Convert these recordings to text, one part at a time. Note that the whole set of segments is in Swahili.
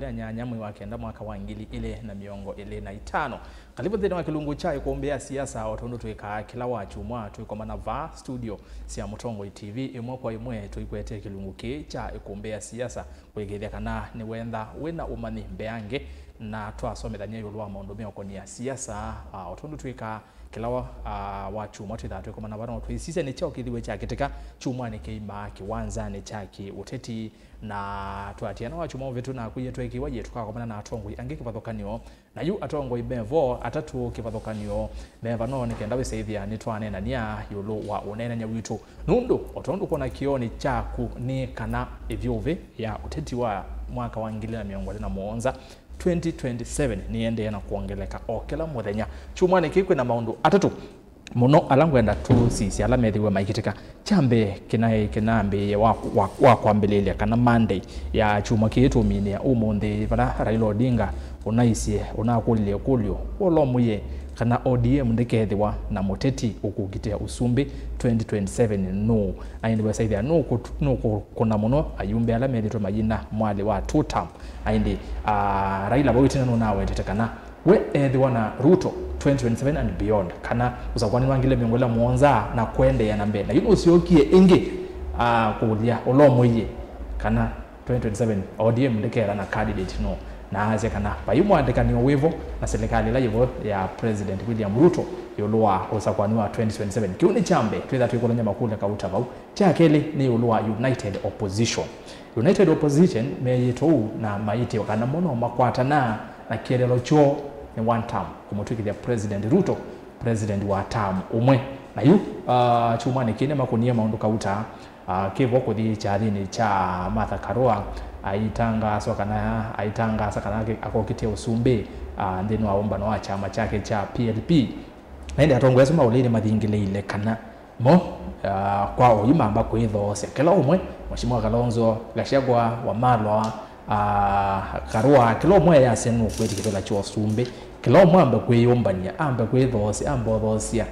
tarehe nyanya mwezi wa kenda mwaka wa 2025. Karibu tena wa kilungu cha ikuombea siasa watondo tuika kila wachumwa tuikomana va studio sia Mutongo TV imwe kwa imwe tuikwete kilungu ki cha ikuombea siasa kwegelia kana ni wenda wena umani mbeange na twasomethania yulwa maundu meko ni ya siasa watondo tuika kila wachumwa tuithatu komana bana twisise ni chao kithiwe cha kiteka chumwa ni keima kiwanza ni chaki uteti na twatiana wachumwa vetu na kuye twekiwa yetu tukakomana na atongoi ange kivathokanio na yu atongoi bevo atatu kivathokanio beva no ni kenda wisithia ni twanena nia yulu wa unena nya witu nundu otondu kona kioni chaku ni kana evyove ya uteti wa mwaka wa 2027 2027 niende na kuongeleka okela muthenya chumwane kikwe na maundu atatu muno alangwenda tu sisi alamethiwe maikitika chambe kinambe wa kwambelelia kana Monday ya chuma kitu minia umundi bana Raila Odinga unaisie unakulie kulio olomuye kana ODM ndikethiwa na muteti ukugitea usumbi 2027 no aindi wasaithia no kuna muno ayumbe alamethitwe majina mwali wa two term aindi Raila boitina no nawe tetekana we ethiwa na Ruto 2027 and beyond kana usakwani wangile miongola muonza na kwende ya nambe na yuno usiokie ingi kulia olomuye kana 2027 ODM ndikera na candidate no na aze kana bayumu andikani wevo na serikali la yivo ya President William Ruto yolua usakwani wa 2027 kiuni chambe twitha twikolonya makule kauta bau chakeli ni yolua United Opposition meyitou na maiti wakana mono makwatana na kielelo cho ni one term kumutwikithia President Ruto president wa term umwe na yu chuma ni kine makunia maundu kauta kivo kuthi chathini cha Martha Karua aitanga sakana akokitia usumbi ndino aomba no chama chake cha PLP naende atongweza maulini mathingile ile kana mo kwa uyimamba kwithose kila umwe Mheshimiwa Kalonzo Gachagua wa Malwa Karua kila umwe yasenu kweti kitola cho usumbi kila umwe amba kwiyumbania amba kwithose amba thosia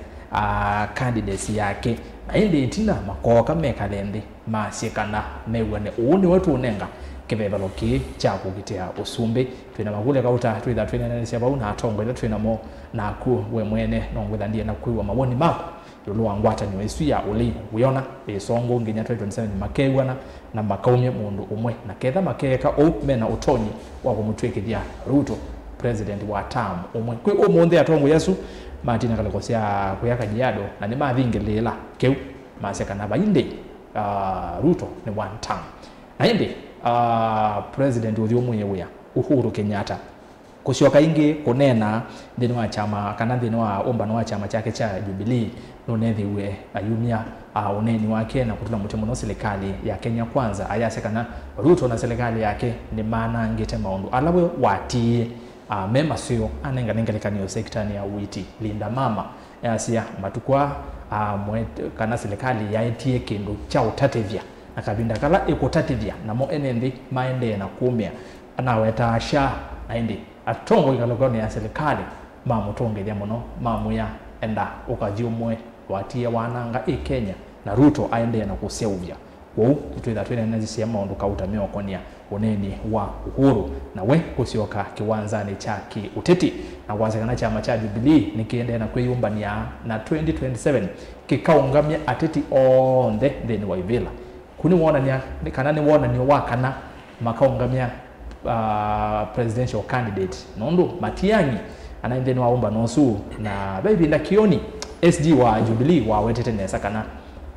candidacy yake naende itina makoka mekalende masikana mewane uuni watu unenga kibebaloki cha kugitea usumbi twina magule kauta twitha twina nene bau na atongo ile twina mo na ku we mwene nongwetha ndie na kuiwa mawoni mako yulu angwata ni wesu ya uli uyona esongo nginya 2027 makewana na makaumye mundu umwe na ketha makeka o mena utonyi wa kumutwekithia Ruto president wa term umwe kwi umunthe atongo yesu matina kalekosia kuyaka jiado na ni mathingilela keu maseka na bainde Ruto ni one term na indi president uthiomuye uya Uhuru Kenyatta kushoka ingi kunena ndino wa chama kana ndino wa ombano wa chama chake cha Jubilee no nethiwe ayumia uneni wake na kutula mutemo no serikali ya Kenya kwanza ayasekana Ruto na serikali yake ni maana ngete maundu alawe watie mema sio anengalengelekaniyo sektani ya witi linda mama yasia matukwa kana serikali yaetie kindu cha utatevya nakabinda kala ikotatithia namo enendi maende na kumia anaweta asha naindi atongo ikalogone ya serikali mamutongelia muno mamuya enda ukajiumwe watie wananga Kenya na Ruto aende na kuseuvya wou twitha twina nezi maundu kautamio konia uneni wa Uhuru na we kusioka kiwanzani cha uteti na kwazekana chama cha Jubilee nikiende na kwiyumbania na 2027 kikaungamia ateti on the wa ivila kuni wonania kana ni wonania wakana makaungamia presidential candidate nondo Matiang'i anaende no aomba nosu na baby na kioni SG wa Jubilee wa wetete nesa kana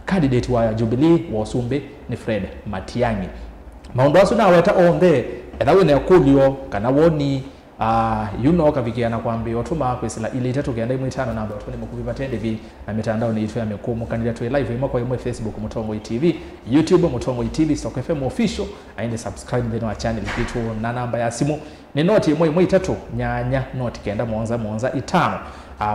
candidate wa Jubilee wa usumbi ni Fred Matiang'i maundu asu na weta onde ethawe ne kulio kana woni kavikiana kwambi otuma kwesila ile itatu kianda imwe 5 namba tuni mukubiba tende vi na mitandao ni itu ya mekumu kanila tu live imwe kwa imwe Facebook Mutongo TV, YouTube Mutongo TV, Stock FM official aende subscribe ndeno wa channel kitu na namba ya simu ni noti imwe 3 nyanya noti kenda monza 5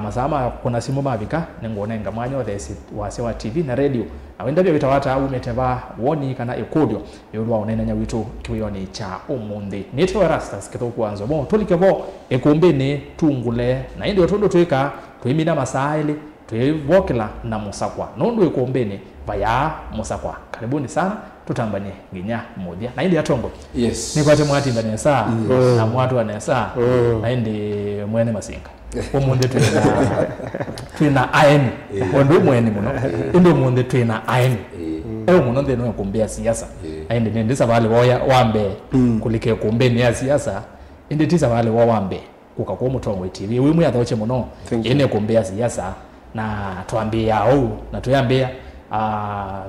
mazama kuna simu mabika nengonenga mwanyo thesi wa TV na radio awenda bya bitawata au meteva woni kana ekodio yolwa onena witu kiwoni cha umundi nitwa rastas kitho kwanzo bo tulikevo ekumbeni tungule na indi otondo tweka twimina masaili twivokela na musakwa nondo ekumbeni vaya musakwa karibuni sana tutambane nginya muthia na indi atongo yes ni kwate mwati ndani saa na mwatu wa saa na indi mwene masinga omunde twina aeni ondo mwene muno indi omunde twina aeni muno ndeno kumbia siasa indi ndisa bale wambe kulike kumbeni ya siasa indi tisa bale wambe kukakuwa Mutongo TV wimu ya thoche muno ine kumbia siasa na tuambia au na tuyambia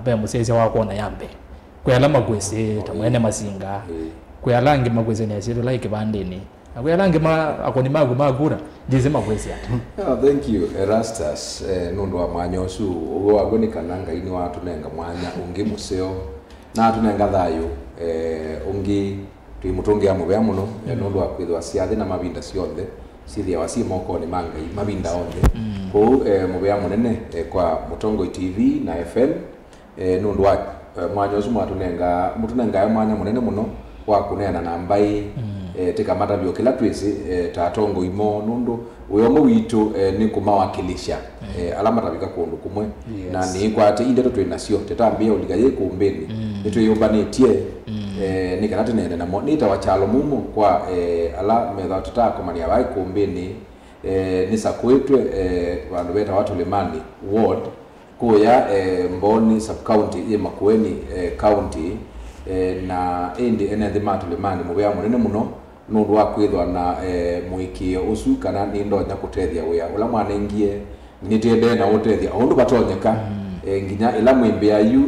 be musezi wako na yambe kuyala magwese tamwene masinga kuyala ngi magwese ne asiru like bandini kuyala ngi akoni magura jize magwese ata thank you Erastus nundo wa manyosu ugo agoni kananga ini watu nenga mwanya ungi museo na tunenga thayo ungi twimutungia mubea muno nundo wa kwithwa ciathi na mabinda cionthe cithia wasi moko ni mangai mabinda onthe ko mubea munene kwa Mutongo TV na FM nundo wa mwanyosu mutunenga mwanya munene muno wa kunena na mbai tika matabio kila twisi tatongo imo nundo uyomo witu ni kumawakilisha alama tabika kundu kumwe na ni kwate inde to twinacio tetambia uligaye kumbeni nitu yombanetie ni kanate nene na monita wa chalo mumo kwa ala metha tutako mania bai kumbeni ni sakwetwe bandu beta watu lemani ward kuya Mboni sub county ye Makueni county na indi ene matu lemani mubea munene muno nundu wa kwithwa na muiki usu kana ni ndonya kutethia wia ula mwana ingie nitende na utethia undu batonyeka nginya ila mwimbe ayu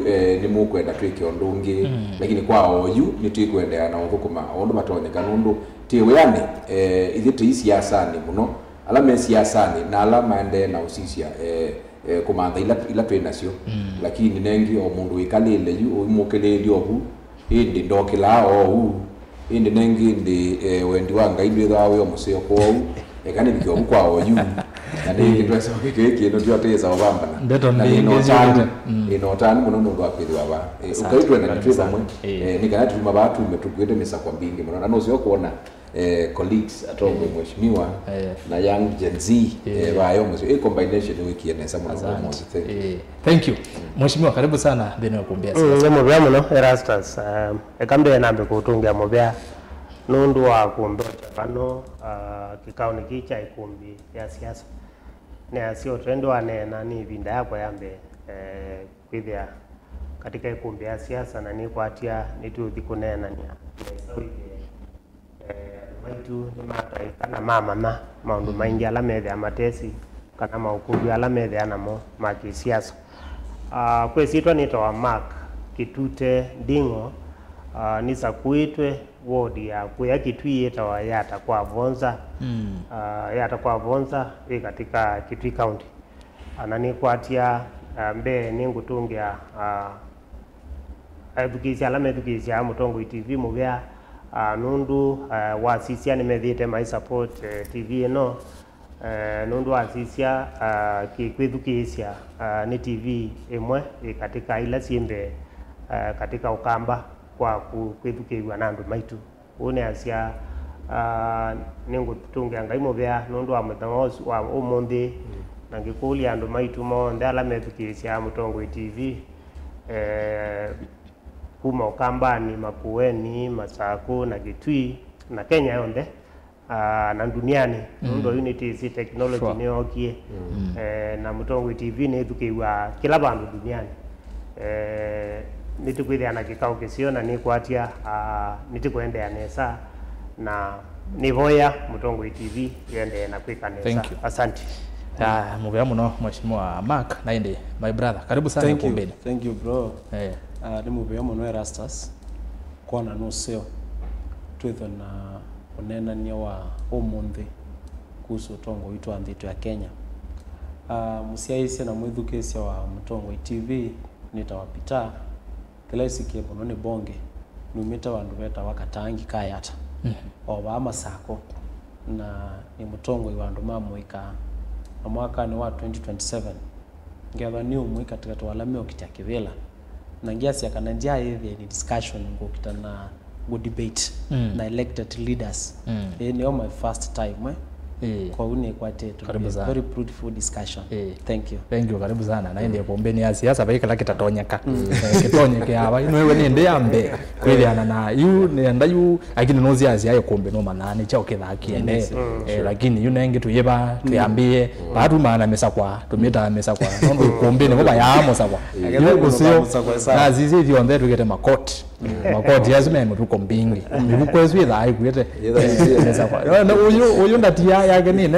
ni mukwenda twike ondungi lakini kwa oyu nitwikwenda na uthukuma undu batonyeka nundu tiwe yani ithiti siasa ni muno ala me siasa ni na ala mande na usisia kumanda ila twenacio lakini nengi o mundu ikalile yu umukeleli obu indi ndokila o indi nengi ndi wendi wanga ibitha awe museo kwao ekani bikyo kwa oyu na ndi twese okeke no twateza obambana ndeto inotani muno ndo akwithwa ba ukaitwe na tweza mwe ni kana tuma batu metukwete misa kwa mbingi muno na no sio kuona colleagues atongo mheshimiwa na young Gen Z bayo museo combination wiki ya nesa muno thank you mheshimiwa karibu sana thini wa kumbia siasa mubea muno Erastus ekambe nambe kutungia mubea nundu wa kumbia chapano kikao ni kicha ikumbi ya siasa na sio trend wane na ni vinda yako yambe kwithia katika ikumbi ya siasa na ni kwatia nituthi kunena nia maitu ni matai kana mama maundu maingi ala methe amatesi kana maukubi ala methe anamo maki siasa kwesitwa nitawa Mark Kitute Ndingo nisa kuitwe ward ya kuya Kitui etawa yata kwa Vonza yata kwa Vonza katika Kitui County anani kwatia mbe ningutungia edukisia ala medukisia Mutongo TV mubea nundu wasisia nimethite my support TV no nundu asisia kikwithukisia ni TV imwe katika ila simbe katika ukamba kwa kwithukiwa na andu maitu une asia ningutungia ngai mubea nundu wa muthangosu wa umundi na ngikuli andu maitu monde ala methukisia Mutongo TV kuma ukambani Makueni Masaku na Kitui na Kenya yonde na duniani nundu unity si technology ni okie na Mutongo TV ni thukiwa kila bandu duniani nitukwithia na kikao kisio na ni kwatia nitukwendea nesa na nivoya Mutongo TV yende na kwika nesa asante mubea muno mheshimiwa Mark na indi my brother karibu sana kumbeni thank you bro ni mubea muno Erastus kona no seo twitho na unenania wa umuthi kuhusu Mutongo witu anthito ya Kenya musiaisi na mwithukisia wa Mutongo TV nitawapita kila isikie muno ni bonge numita wandu beta wakatangi kayata oba Masako na ni Mutongo iwandu mamuika na mwaka ni wa 2027 ngetha ni umwe katika twalame okitia kivila na ngiasi kana njia hivi ni discussion ngokitana go debate na elected leaders ni my first time kwa une kwatetu. Karibu sana. Very fruitful discussion. Thank you. Karibu sana. Na ndiye pombeni ya siasa baika la kitatonyeka. Kitonyeke hapa wewe ni ndiye ambe. Kweli ana na yu nenda yu lakini nozi azi ayo kombe no manani cha okethaki ende. Lakini yu nenge tuyeba tuyambie batu maana mesa kwa tumita mesa kwa. Nondo kombe ne ngoba yamo sakwa. Kusio na zizi dionde tugete makoti. Makoti yazime mutuko mbingi. Mibukwezwe da ayi kuyete. Mesa kwa. Uyu ndatia yake nini?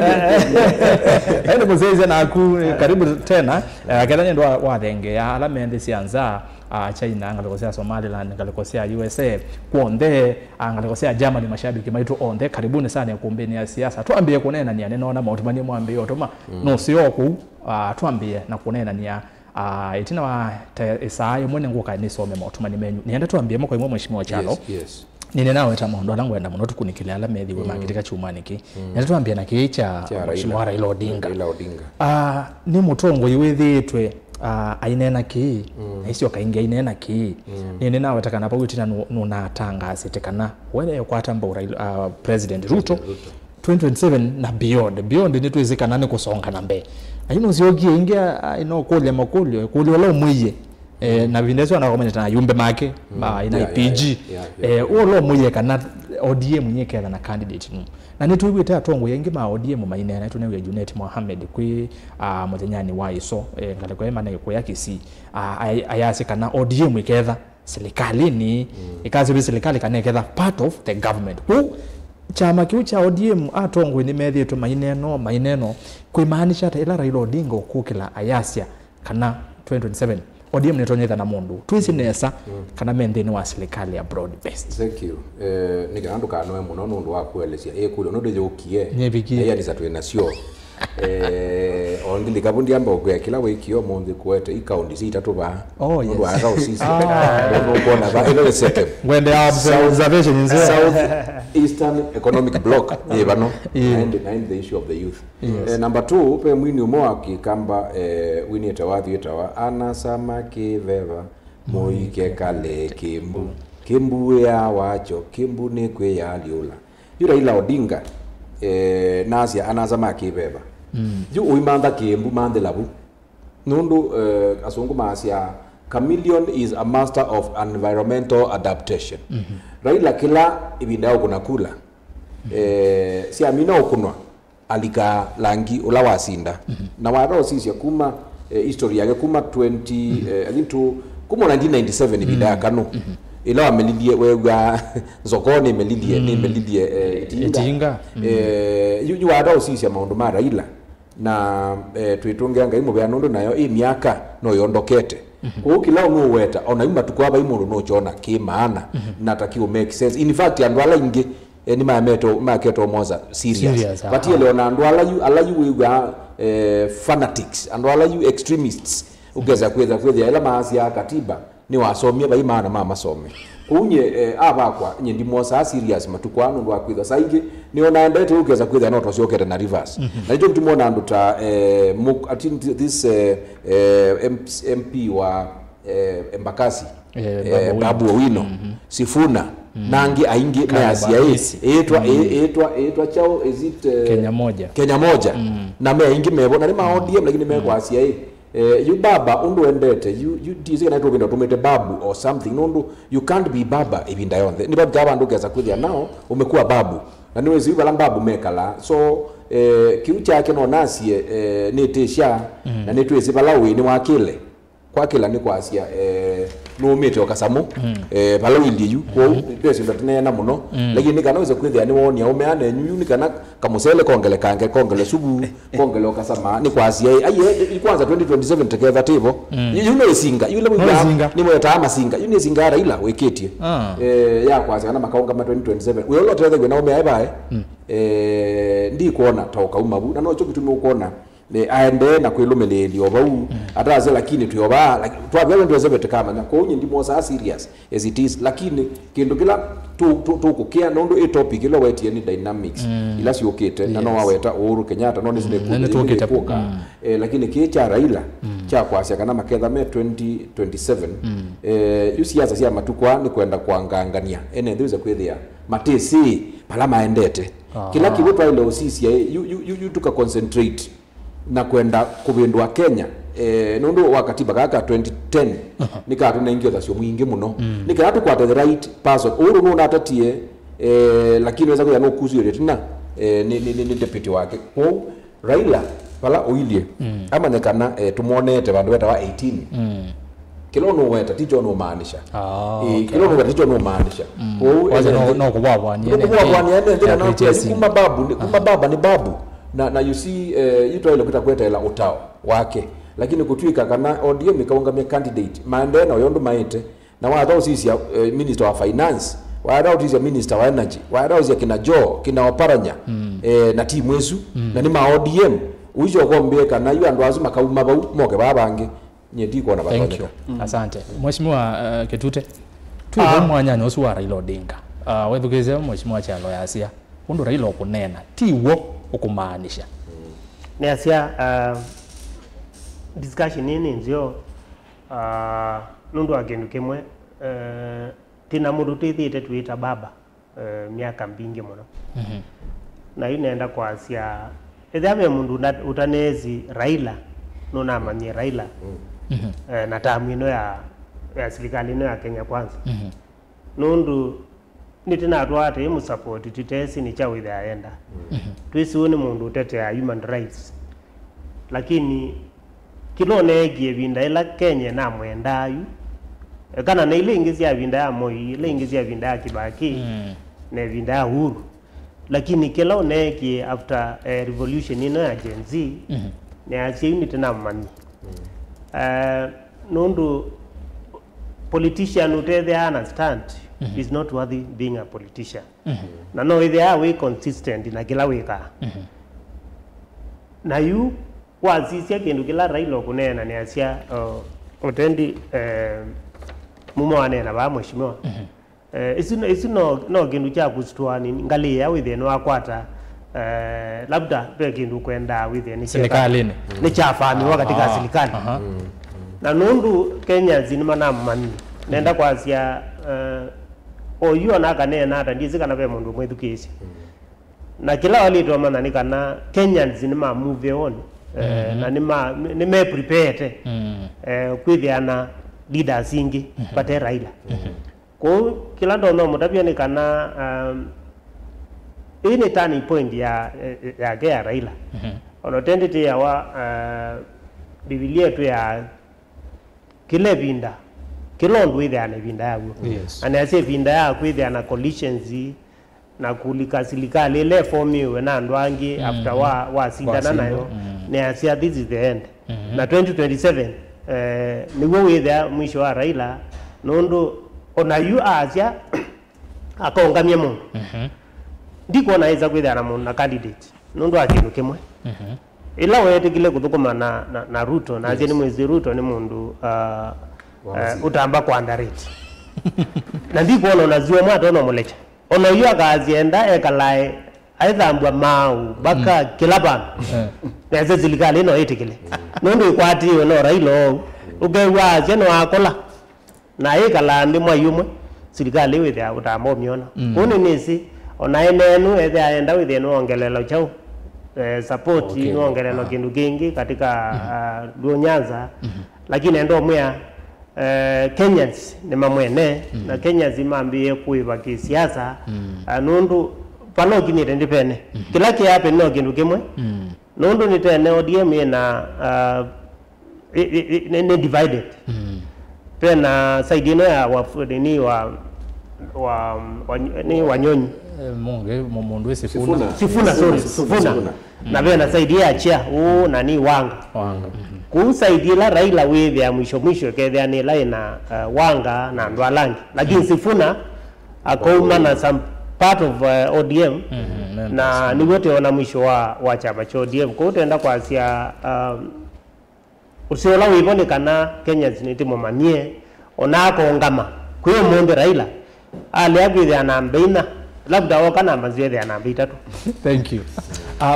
Ende kuzeze na aku karibu tena kadhani ndo wathengea ala mende sianza China ngalikosea Somaliland ngalikosea USA kuonde ngalikosea Germany mashabiki maitu onde karibuni sana ya kumbeni ya siasa tuambie kunena ni neno na mautumani mwambie otoma no sio ku tuambie na kunena ni itina wa isaye mwene nguka ni some mautumani menyu niende tuambie mko imwe mheshimiwa Chalo yes. Nine nawe tamondo langu enda muno tukunikile ala methi we magitika chumaniki niende tuambie na kicha mheshimiwa Raila Odinga ni mutongo yiwithitwe ainena ki icio kaingia ainena ki nini nawe takana pa gutina nuna tangazite kana wele kwatamba President Ruto 2027 na beyond ni twizikana ni kusonga na mbe aino ziogie ingia ino kule makulio kule lo mwiye na vindezo na komenta na yumbe make ina IPG lo mwiye kana ODM nyekela na candidate nu na ni tuwita tongo yengi ma ODM maine na tunewe Junet Mohamed kwi mutenyani waiso ngaleko ema na ikoya kisi ayase kana ODM iketha serikali ni ikazi bi serikali kana iketha part of the government ku chama kiu cha ODM atongo ni methi to maineno kuimaanisha ta ila Raila Odinga okukila ayasia kana 2027 ODM netonyetha na mundu twisinesa kana mendeni wa serikali ya broad based. Thank you. Nigandu kanwe muno nundu wa kuelesia kule no ndujukie ya nisatwe nasio ondili kabundi amba okwe kila wiki omunthi kuete ikaundi sitatu ba nundu wa rao sisi nundu kona ba ilo sete ngwende observation in South Eastern Economic Bloc yebano and the issue of the youth. Number 2 pe mwini umo akikamba wini etawathi etawa ana samaki veva moike kale kimbu ya wacho kimbu ni kwe ya liula yura ila Odinga nasia ana samaki veva yu uimanda kimbu mande labu nundu asungu masia chameleon is a master of environmental adaptation. Raila kila ibindao kuna kula si amina okunwa alika langi ula wasinda na waro sisi kuma history yake kuma 20 I think to kuma 1997 ibindao kanu ila amelidie wewa zokoni melidie itinga yu waro sisi maundu mara ila na tuitungeanga imo bya nondo nayo miaka no yondokete ko kila no weta ona yuma tukwaba imo no chona ki maana natakiwa make sense in fact andwala inge ni maketo moza serious but ile ona andwala yu wiga fanatics andwala yu extremists ugeza kweza ila maasi ya katiba ni wasomia ba imana mama some kunye abakwa nyendi mosa serious matukwano ndo akwitha saige ni ona ndete ugeza kwitha no tosiokete na reverse na hicho mtumona nduta this MP wa Embakasi Babu Owino Sifuna nangi aingi measia etwa chao ezit Kenya moja na me aingi mebo na ma ODM lakini me kwa asia you baba undu endete you dize na tobinda tumete babu or something nundu you can't be baba ibinda yonde ni babu gaba ndugeza kuthia nao umekuwa babu na niwe ziba babu mekala so kiucha yake no nasie netesha na netweze balawi ni wakile kwa kila ni kwa asia no mete okasamu balawi ndiyu kwa pesa ndatene na muno lakini kanaweza kuthia ni woni ya umeane nyuni kana kamusele kongele subu kongele okasama ni kwa asia aye kwanza 2027 together table you isinga yule mwiga ni mweta ama singa yuni singa Raila weketie ya kwanza kana makaonga ma 2027 we all tell them na umeaye bae ndi kuona toka umabu na no cyo kitu kuona aende na kwilumeleli obau ataze lakini tuyoba like twabele ndio zebete kama na ko nyindi mosa serious as it is lakini kindu kila tukukia nondo e topic ilo wetie ni dynamics ila si okete na no waweta Uhuru Kenyatta no nisine kuka lakini kicha Raila cha kwasya kana maketha me 2027 yusiasa sia matukwa ni kwenda kuangangania ene ndizo kwethia matesi pala maendete kila kiwe twaile osisi you tuka concentrate na kwenda kubindwa Kenya nundu wa katiba kaka 2010 nika tunaingio thasio mwingi muno nika tukwate the right person uru no natatie lakini weza kuya no kuzu ile tuna ni deputy wake kwa Raila pala oilie ama nekana tumonete bandu beta wa 18 kilo no weta ticho no maanisha kilo no weta ticho no maanisha kwa no kubwa ni kuma baba ni babu na you see ito ile kutakweta ila utao wake lakini kutwika kana ODM ikaungamia candidate maende na yondo maite na waadao sisi minister wa finance waadao sisi minister wa energy waadao sisi kina Joe kina Oparanya na timu yesu na ni ma ODM uijo kombe kana yu andu azuma kauma bau moke babange nyeti ko na batoneka. Asante mheshimiwa Kitute tuwe mwanya nyosu wa Raila Odinga wethukeze mheshimiwa Chalo yasia undu Raila okunena tiwo okumaanisha ni asia discussion nini nzio nundu agendu kimwe tina mundu tithite twita baba miaka mbingi muno na inaenda kwa asia ethabe mundu utanezi Raila nona manye Raila na tamino ya serikali no ya Kenya kwanza nundu nitina atwate mu support titesi ni cha with aenda twisione mundu utetea human rights lakini kilone givinda ila Kenya na mwendayu kana na ile ingizi ya vinda ya Moi ile ingizi ya vinda ya Kibaki na vinda ya Uhuru lakini kila oneki after revolution ino ya Gen Z ni asia unity na mani nundu politician uthethe understand is not worthy being a politician na no they are way consistent na kila wika na you wazisia kindu kila Raila kunena ni asia otendi mumo anena ba mheshimiwa isino no kindu cha kustwani ngali ya within wakwata labda pe kindu kwenda within serikali ni chafami wakati ka serikali na nundu Kenya zinima na mani nenda kwa asia oyu na kanena hata ndizi kana be mundu mwethukisi na kila walito mana ni kana Kenyans zinima move on na ni me prepare kwithiana leaders ingi pate Raila ko kila ndo no mutabia ni kana ini turning point ya Raila ono tenditi ya wa Biblia tu ya kile vinda kilondo ithiana vinda yawo anase vinda ya kwithiana collisions na kulika silikali ile formiwe na andu angi after wa sindana nayo ni asia this is the end na 2027 niwo withia mwisho wa Raila nondo ona yu asia akongamia mundu ndiko na kwithana mundu na candidate nondo akindu kimwe ila wetikile kuthukuma na Ruto na asia ni mwezi Ruto ni mundu utamba kwa underrate na ndiko ona zio mwato ona mulecha ona yu akazienda ekalae aithambwa mau baka kilabana neze zilikali no itikile nondo ikwati no Raila ugewa asia no akola na ikala ndi mwayumwe serikali withia utamba miona kuni nisi ona enenu ethe aenda withia no ongelelo chau support no ongelelo kindu kingi katika Nyanza lakini endo mwa Kenyans ni mamwene na Kenyans imambie kuiva kisiasa nundu pano kinire ndipene kila kiape no kindu kimwe nundu nitene ODM na ni divided pena saidino ya wafudini wa Wanyonyi mundu Sifuna na pena saidia achia nani Wanga kusaidia Raila wewe ya mwisho kethia ni laina Wanga na Ndwalangi lakini Sifuna akauma na some part of ODM na ni wote wana mwisho wa chama cha ODM kwa utaenda kwa asia usiola wibone kana Kenya zinitimo manie onako ngama kuyo mwende Raila aliagwithia namba 4 labda wakana maziwe ya namba 3. Thank you.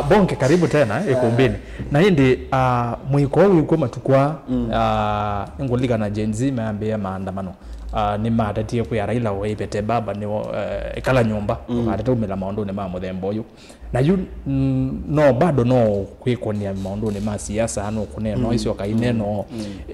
Bonke karibu tena ikumbini na hindi mwiko uyu kwa matukwa ngulika na Gen Z meambia maandamano ni matatie ku ya Raila wa ipete baba ni ikala nyumba atete umela maundu ni ma muthembo yu na yu no bado no kwikonia maundu ni ma siasa hano kuneno icio kaineno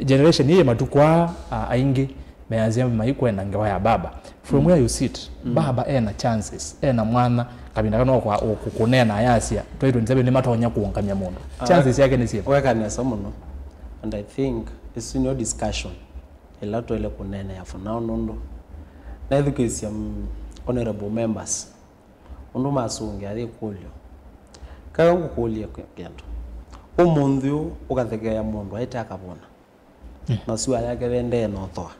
generation hii matukwa aingi meanzia maikwenda ngewa ya baba from where you sit baba ena chances ena mwana kabinda kano kwa kukunena yasia 2027 ni matonya kuongamya mundu chances yake ni sipo weka ni samuno and I think it's in your discussion elato ele kunena ya for now nondo na education honorable members undu masungi ari kulyo kayo kukulia kento umundu ukathegea mundu aita akabona na siwa yake vende no thoa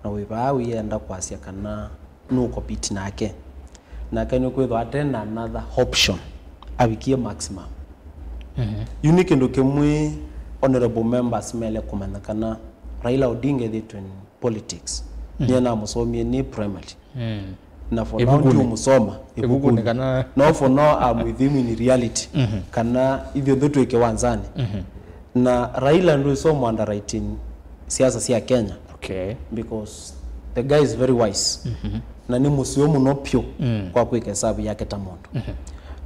na wiba wienda kwasia kana nuko piti nake na kanyo kwetho atena another option abikie maximum unique ndo kemwe honorable members mele kumandakana Raila Odinga thithu in politics niena musomie ni primary na for now tu musoma ibukune kana no for now I'm with him in reality kana ivyo thithu ikiwanzani na Raila ndo somo underwriting siasa cia Kenya okay because the guy is very wise na ni musiomu no pio kwa kwike hesabu yake tamondo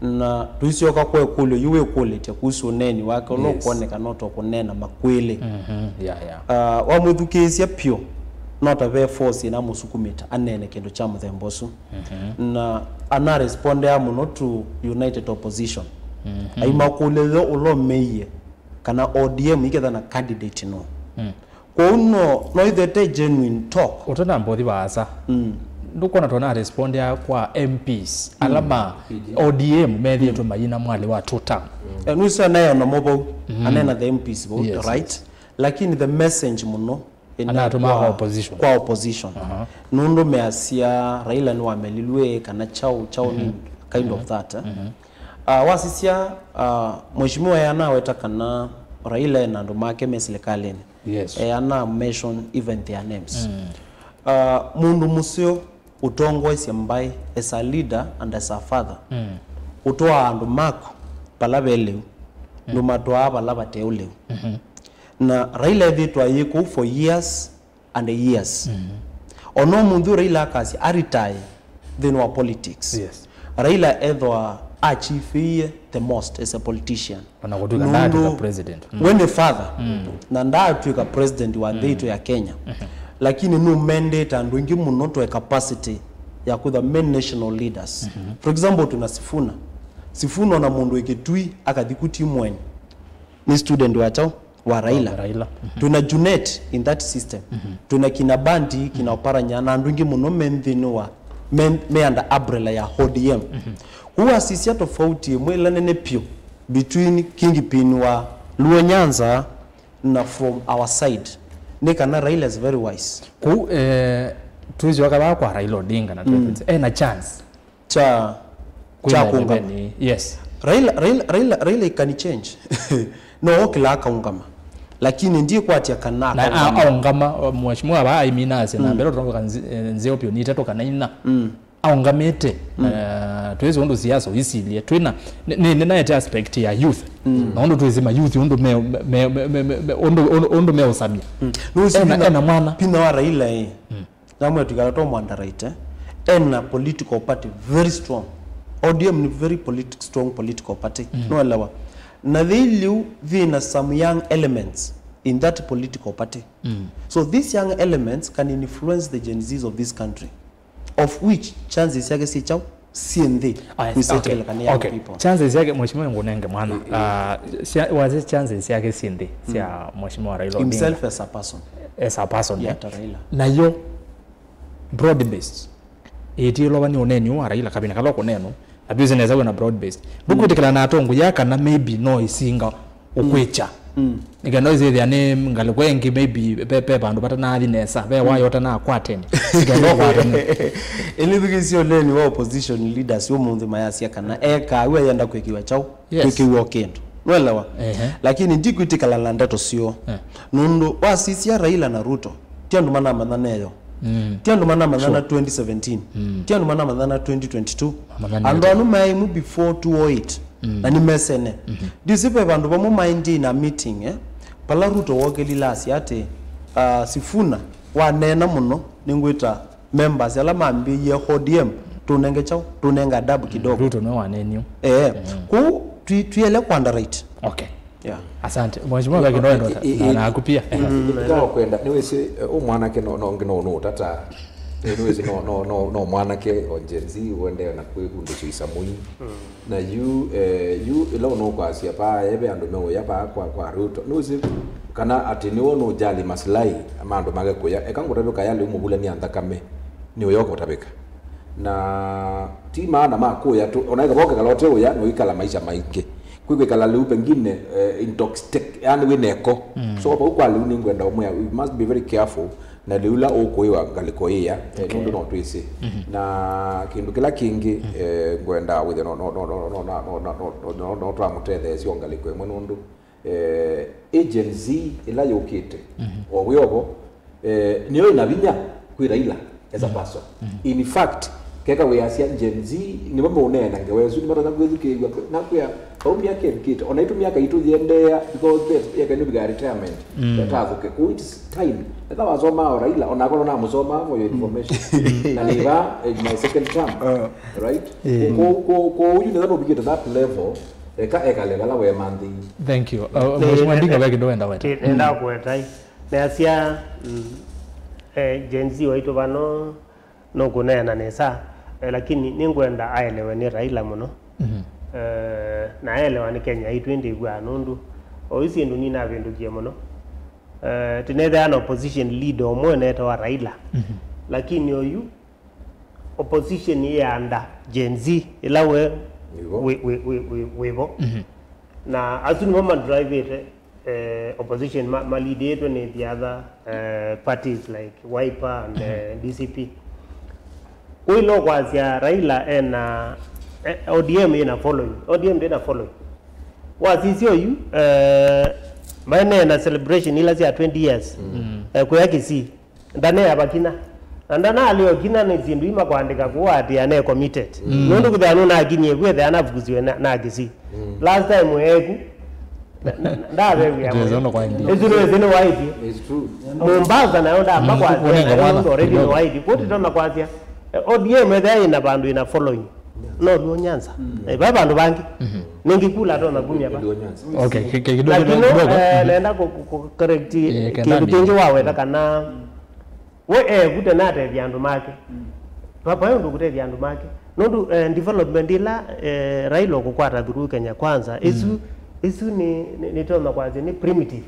na tuisioka kwa kulyo yuwe quality kuhusu neni wake no kuoneka noto kunena makwele wa mwithukisia pio not a very force na musukumita anene kendo cha muthembosu na ana respond ya muno to united opposition ai makulele ulo meye kana ODM iketha na candidate no kwa uno no ithete genuine talk utona mbothi baasa ndukona tona respond ya kwa MPs alama ODM methi to mayina mwale wa tuta nusa nayo na mobo anena the MPs vote right lakini the message muno anatuma kwa opposition nundo measia Raila ni wamelilwe kana chao ni kind of that wasisia mheshimiwa yana weta kana Raila na ndo make meslekaleni ana mention even their names mundu musio utongo isembai as a leader and as a father utoa andu mako palabele numatwa balaba teule na Raila thitwa yiku for years and years ono mundu Raila akasi aritai then wa politics Raila edwa achieve the most as a politician anakutuka ndatu ka president when the father na ndatu ka president wa thito ya Kenya lakini no mandate and wingi muno to a capacity ya ku the main national leaders for example tuna Sifuna na mundu eketui akadhikuti mwen ni student wa Raila tuna Junet in that system tuna kina Bandi kina Oparanya na ndwingi muno mendhino wa me under umbrella ya ODM huwa sisi tofauti mwela nene pio between Kingpin wa Luo Nyanza na from our side nika na Raila is very wise ku tuizi wakaba kwa Raila Odinga na na chance cha kuungama yes Raila can change no kila kaungama lakini ndiye kwatia kana na aungama mheshimiwa ba iminase na mbero tongo kanzeo pio ni tatoka na ina aungamete tuwezi ndo siasa isilie twina ni na aspect ya youth na ndo tuwezi ma youth ndo me osabia na mwana pina wa Raila na mwe tukalato mwanda right na political party very strong ODM ni very strong political party no alawa na they live in some young elements in that political party so these young elements can influence the Gen Zs of this country of which chances yake si chao siende okay chances yake mheshimiwa ngonenge mwana wazi chances yake siende sia mheshimiwa Raila Odinga himself as a person Raila na yo broad based etilo bani oneni wa Raila kabina kaloko neno abuse neza na broad based bukutikala na atongo yaka na maybe no isinga okwecha igano izi ane ngalekwengi maybe pepe bandu batana alinesa be wayota na kwateni sigano kwateni elithigisio leni wa opposition leaders yo mundu mayasi kana eka we yenda kwekiwa chao kwekiwa kendo nwelewa lakini ndikuitikala la ndato sio nundu wasisia Raila na Ruto tiandu mana mananayo tiandu mana manana 2017 tiandu mana manana 2022 and anu maimu before 208 na ni mesene disipe bandu bamu mind na meeting pala Ruto wogelilasi ate Sifuna wanena muno ningwita members ala mambi ye ODM tunenge chao tunenga adabu kidogo Ruto no wanenyu ku tuele kwanda right. Okay, Yeah. asante mheshimiwa baki ndo na akupia Ndio kwenda niwese umwana ke no tata niwese no mwana ke onjenzi wende na kwikundi chuisa mui na you ilo no kwasia pa ebe ando mewo ya pa kwa Ruto niwese kana ati ni wono jali maslahi amando mage kuya ekangotabeka yale umubula ni andakame ni uyoko utabeka na tima na makuya tu onaiga boke kalote uya no ikala maisha maingi kwigwe kala lu pengine intoxic yani wineko so kwa kwa lu ni ngwenda omwe we must be very careful na liula okuiwa galikoia nundu no twisi na kindu kila kingi ngwenda with no tramuthethe cio ngaliko emwe nundu agency ila yokite o wiogo niyo ina vinya kwi Raila as a person in fact keka we asia Gen Z ni mambo unena ngewezu ni mara ngwezu kigwa na kuya kaumbi yake kit onaitu miaka itu yendea because that ya kanu biga retirement yatavuke ku it's time that was oma Raila onakona na musoma for your information na liva my second term right ko you never be at that level eka lela we mandi. Thank you mheshimiwa Ndinga baki ndo enda weta enda kwetai na asia Gen Z waitu bano no kunena nesa lakini ningwenda aelewe ni Raila muno na aelewa ni Kenya itu ndi gwa nundu oisi ndu nina vindukie muno tinetha an opposition leader omwe neta wa Raila lakini oyu opposition ya anda Gen Z ila we na asuni mama drive it opposition ma lead it when the other parties like Wiper and DCP Uilo kwazia Raila ena ODM ina following wazisio yu maene na celebration ila zia 20 years kuyaki si ndane ya bakina ndana alio kina ni zindu ima kuandika kuwa ati ane committed nundu kuthanu na aginye kwethe anafukuziwe na agisi last time weku ndawe ya ezuro ezino waidi It's true. Mombasa na yonda ambako already no waidi kuti tona kwazia ODM there ina bandu ina following no Luo Nyanza baba bandu bangi ningikula tona gumya ba okay kidogo naenda ku correct kingi wawe takana we gute nate byandu make papa yondo gute byandu make nondu development ila Raila okukwata through Kenya kwanza isu ni tona kwazi ni primitive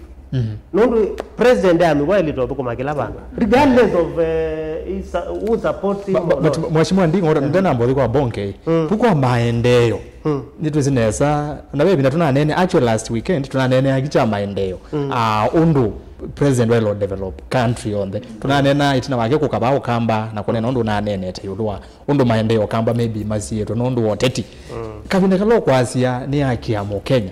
nondu president amigwa ilitoka makila bandu regardless of who supports him but mheshimiwa Ndinga ndana mbodi kwa bonke pukwa maendeleo nituzinesa na wewe binatuna nene actually last weekend tuna nene akicha maendeleo undu president will develop country on the tunanena itina wake kukabao kamba na kunena undu na nene tayulwa undu maendeleo kamba maybe masie to nundu woteti kabine kalo kwasia ni haki ya Kenya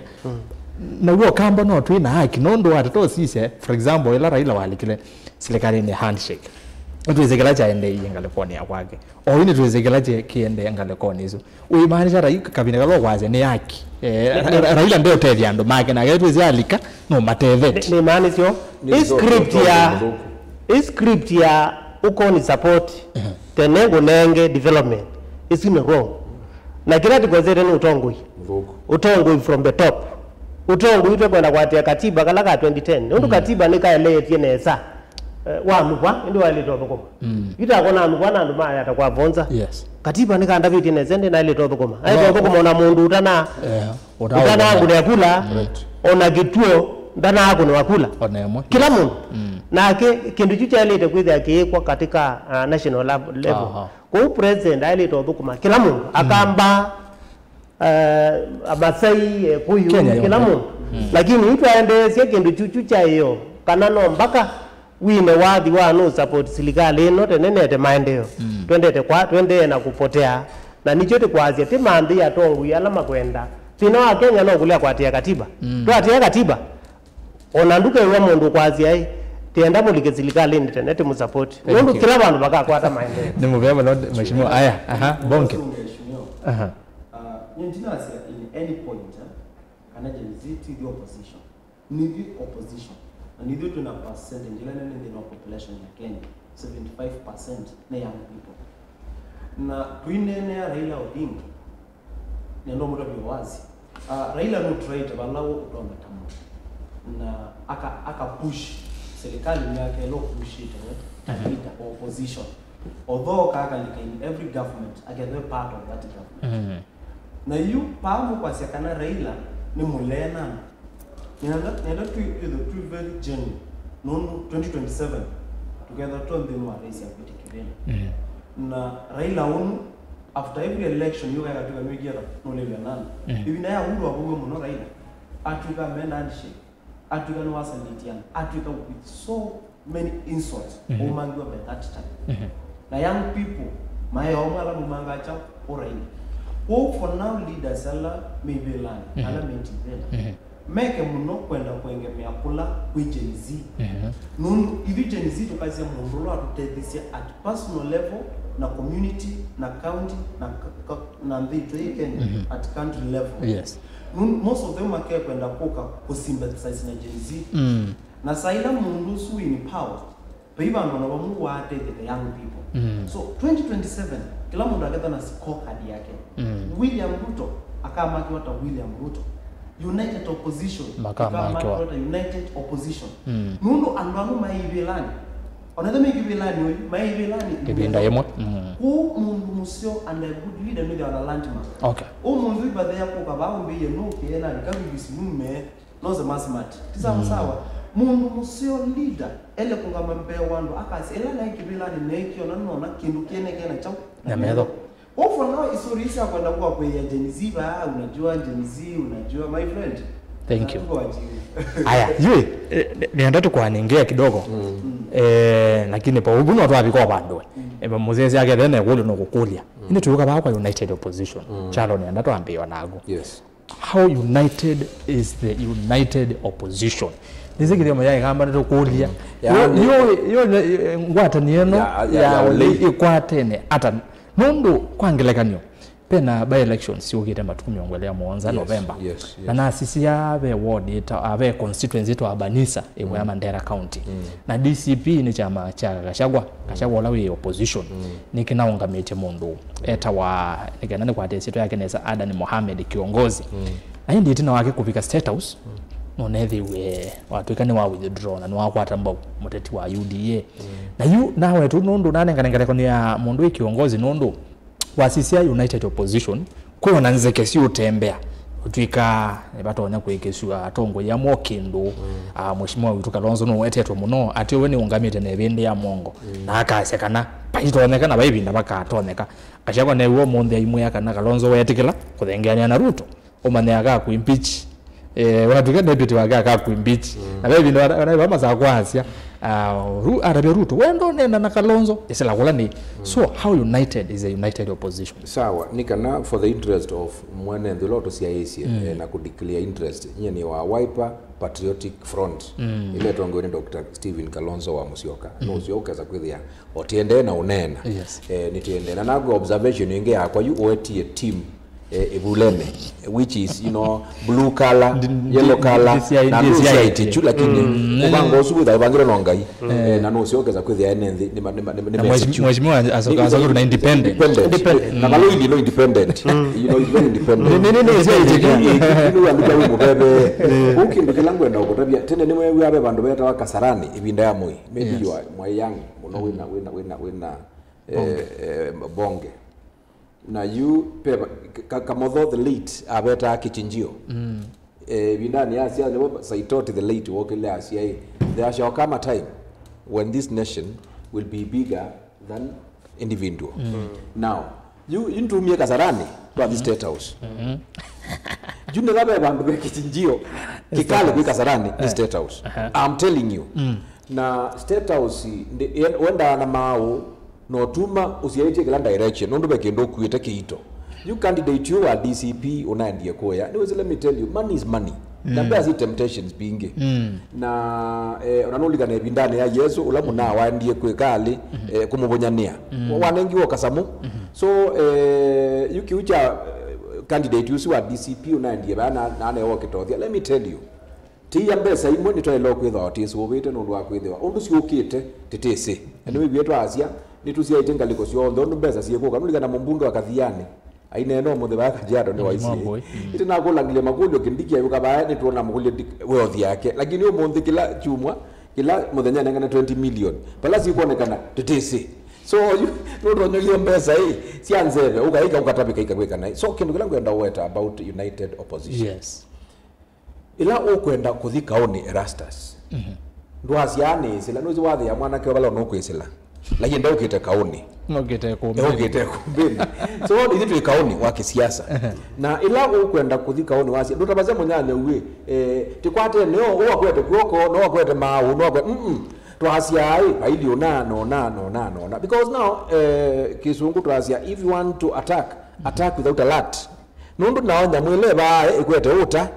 na uo kamba no twina haki nundu watoto sise for example ila Raila walikile serikali ni handshake tuwezekela cha ende California kwake oine tuwezekela cha kiende California hizo uimaanisha Raila kabine kalo kwasia ni haki Raila ndio tevya ndo make na getu zalika no matevet ni maana sio script ya uko ni support tenengo nenge development is in wrong na kila tikozere ni utongoi from the top utongoi ito kwenda kwa katiba kala ka 2010 ndo katiba ni kaele tienesa wa mukwa ndio wale tobokoma itakona mukwa na ndo maya atakwa vonza yes katiba ni kanda viti nezende na ile tobokoma ayo tobokoma na mundu utana utana ngule kula ona kituo ndana ako ni wakula kila mundu na kindu chucha ile kwithia kiekwa katika national level kwa president ile tobokoma kila mundu akamba Amasai kuyu kila mundu lakini itu aende kindu chucha hiyo kana no mpaka wine wadhi wa no support serikali no tenenete maendeleo twende na kupotea na nichote kwaazia timandi ya tongu yala makwenda tina wa Kenya no kulia kwatia katiba twatia katiba onanduke we mundu kwaazia tienda mulike serikali ni tenete mu support ndio kila bandu baka kwata maendeleo ni muvema no mheshimiwa aya bonke Nyentinasi in any point kana jenziti the opposition ni the opposition na nithu tuna percentage ile nene ndio population ya Kenya 75% na young people na twinene ya Raila Odinga nendo muda wazi Raila no trade balao kutonga tamu na aka push serikali yake lo push it leader opposition although kaka like in every government again they part of that government na yu pamu kwa sekana Raila ni mulena nenda to the two very journey no 2027 together to the no race ya Kibena na Raila onu after every election you guys are doing together no level none even na uhuru abugo muno Raila atuka menda handshake atuka no wasalitiana atuka with so many insults omangwa by that time na young people my omala mumanga cha Raila for now leaders ala maybe land ala mentivela make muno kwenda kuengemea kula with Gen Z nundu hivi Gen Z tukazia mundu atutethisia at personal level na community na county na ndito Kenya at country level. Yes. Most of them are kwenda kusympathize na Gen Z. Na saila mundu su in power. Paiba ndo bamu wate the young people. So 2027 kila mundu akata na scorecard yake. William Ruto akamaki wata William Ruto. United opposition. Akamaki wata united opposition. Mundu andwamu maivilani. Another make you belani, my belani. Kibinda yemo. Who mundu musio and a good leader with our landmark. Okay. Oh mundu ba there ko ba mbe ye no ke na ka bibisi nume no ze masmat. Tisa sawa. Mundu musio leader ele ko ngamba mbe wando akasi ele na kibelani ne kio na kindu kene kena chao. Na medo. Oh for now isurisa kwenda kwa Gen Z ba unajua Gen Z unajua my friend. Thank you. Aya, yue nienda tukwanengea kidogo. Lakini pa ubuno watu abiko bandwe. Muzezi yake thene kulo no kukulia. Ine turuka ba kwa united opposition. Chalo nienda tuambiwa nago. Yes. How united is the united opposition? Nizikire moya ngamba ndo kulia. Yo ngwata nieno ya ikwatene ata nondo kwangelekanyo. Pena by elections yogire matukumi ongwelea muonza November. Na sisi yabe ward ita abe constituency to Abanisa ewe ya Mandera County. Na DCP ni chama cha Gachagua lawe opposition. Nikinaunga mete mundu eta wa nikanane kwa desito yake nesa Adan Mohamed kiongozi. Na hindi tina wake kupika state house. Nonethi we watu ikani wa withdraw na nwa kwata mbao muteti wa UDA. Na yu nawe tu nondo nane koni ya mundu kiongozi nondo wasisia united opposition kwa nanze kesi utembea utwika batonya kwekeshu atongo ya mokindo mheshimiwa witu Kalonzo no wetetwe muno ati we ni ungamite ne bende ya mongo na akasekana paitooneka na baibinda bakatoneka kashakwa ne wo monde imwe yakana Kalonzo wetikila kuthengania na Ruto omane aka ku impeach watuka deputy wake aka ku impeach na baibinda wana bamaza kwasia arabe Ruto wendo nena na Kalonzo isela kulani. So how united is a united opposition? Sawa nikana for the interest of mwana the lot of CIC na ku declare interest nyeni wa Wiper Patriotic Front ile tongoni Dr. Stephen Kalonzo wa Musyoka no Musyoka za kwithia otiende na unena nitiende na nago observation inge yakwa you otie team Ebuleme which is blue color yellow color na DCI chula kini ubango usubu da bangiro nongai na no siokeza kwithia ene ni mheshimiwa asoka na independent na kaloi no independent is very independent ni andika mu bebe ukindu kilango enda ukutabia tene nimwe yabe bandu beta wakasarani ibinda ya moi maybe you are my young wina bonge na you pepa kamodho the late abeta kichinjio bindani asia ne saitoti the late wokile asia there shall come a time when this nation will be bigger than individual now you into mie kasarani to the state house june labe bandu be kichinjio kikale kwa kasarani ni state house I'm telling you na state house wenda na mao no tuma usiaje kila direction ndo bekendo kuita kiito you candidate you are DCP unaendie koya let me tell you money is money na basi temptations bingi na unanolika na bindane ya Yesu ulamu na waendie kwekali kumubonyania wanengi wakasamu so yukiucha candidate you are DCP unaendie bana na ane wokitothia let me tell you tia mbesa imwe ni twelo kwitha otisu ubite nundu wa kwithiwa undu ciukite titisi ni wigwetwa asia ni tucia itengaliko cio ndu mbesa ciekuka nuligana mumbunge wa Kathiani aine no muthe wa Kajiado ni waisi itina kulangile makulio kindikia yuka bae ni tuona makulio wealth yake lakini umuthi kila chumwa kila muthenya nengana 20 million pala cikuonekana titisi so no ronyo mbesa hii cianzeve ukaika ukatabika ikagweka nai so kindu kila ngwenda weta about united opposition yes ila ukwenda kuthi kaoni Erastus ndwaciani sila nuzi wathi ya mwana kyo bala no kwisila lakini ndio ukite kaoni ngogete ko kumbini so ni vitu kaoni wa kisiasa na ila ukwenda kuthi kaoni wasi ndo tabaze munyanya uwe tikwate neo uwakwete kwoko no wakwete mau no wakwete twacia ai aili ona no because now kisungu twacia if you want to attack without alert nundu naonya mwile bae ikwete uta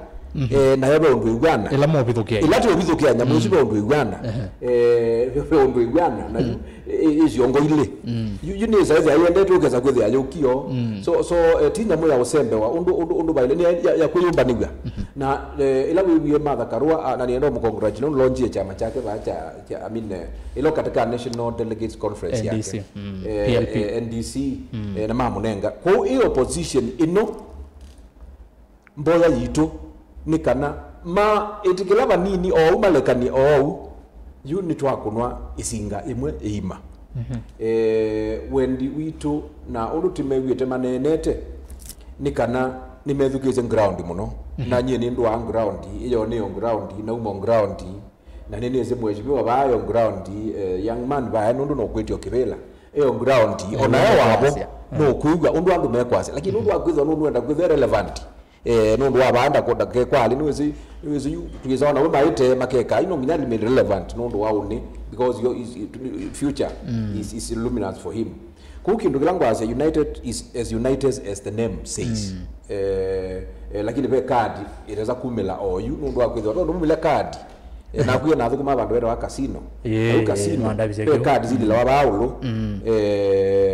na yaba undu igwana ila mo bithukia ila tu bithukia nyamu cibe undu igwana undu igwana na icio ile you need size ayende tukeza kwethi ayukio so tinya moya usembewa undu baile ni ya kuyumba niwa na ila wiwe Martha Karua na niendo mu congratulate launch chama chake ba cha I mean ilo katika National Delegates Conference yake NDC na mamunenga ko hiyo position ino mboya yitu ni kana ma itikilaba nini o umalekani o yu ni twakunwa isinga imwe ima wendi witu na urutime wiete manenete ni kana nimethukize ground muno na nyie ni ndwa ground iyo ni on ground na umo ground na nini eze mwejimiwa bayo ground young man ba nundu no kwetio kibela iyo ground ona wabo no kuigwa undu andu mekwase lakini undu akwitha nundu enda kwitha relevant nundu wabanda kodake kwali niwezi tuizona we maite makeka ino nginya ni relevant nundu wauni because your future is luminous for him kukindu kilangu as united is as united as the name says lakini be card ireza kumela oyu nundu akwitha nundu mumile card na kuya na thukuma bandu wera wa casino casino be card zili la wabaulo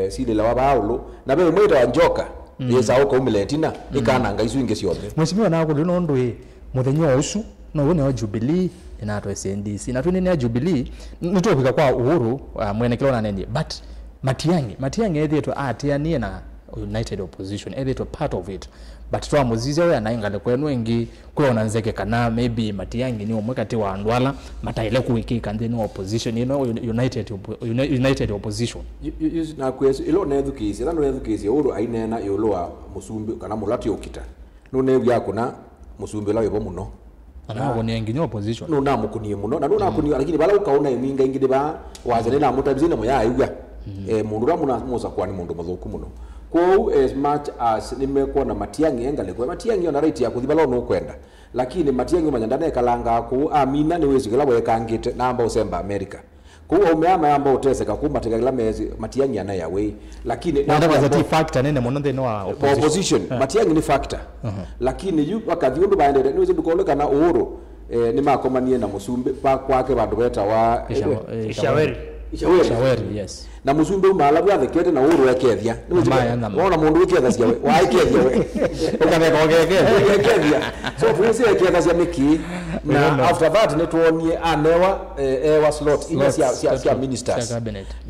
zili la wabaulo na be mwita wa njoka yesa uko umiletina ikana ngaisu inge ciothe mwesimiwa nako lino ndu muthenya ucu no wone wa Jubilee na to SNDC na twine ya Jubilee nitopika kwa Uhuru mwene kilona neni but Matiang'i ethetwe atianie na united opposition ethetwe part of it but twa muzize we anaingale kwenu ingi kwona nzeke kana maybe Matiang'i ni omwe kati wa Ndwala mataile kuwikika ndeni opposition united opposition na kwesu ilo nethukizi ila nethukizi uru ainena yolwa musumbi kana mulati okita no nebu yakuna musumbi la yebo muno ana ni nginyo opposition no na mukunie muno na na kunia lakini bala ukaona iminga ingide ba wazene na mutabizina mo yaiga mundu ra muna muza kwa ni mundu muthuku muno ko as much as nimekuwa na Matiang'i engale kwa Matiang'i ona right ya kuthibala no kwenda lakini Matiang'i manyandane kalanga ku amina ni wezi kila wekangite namba usemba America ko umeama yamba uteseka kuma tegala mezi Matiang'i ana yawe lakini ndio za factor nene muno thino wa opposition Matiang'i ni factor lakini yu wakathiundu baende ni wezi dukoleka na Uhuru ni makomanie na musumbi pa kwake bandu beta wa Shaweri yes na musumbi umala bwathekete na Uhuru yakethia wona mundu wiketha cia we waikethia we ukameka okekethia so tuwezi yaketha cia miki na after that ni tuonie anewa ewa slot ina cia ministers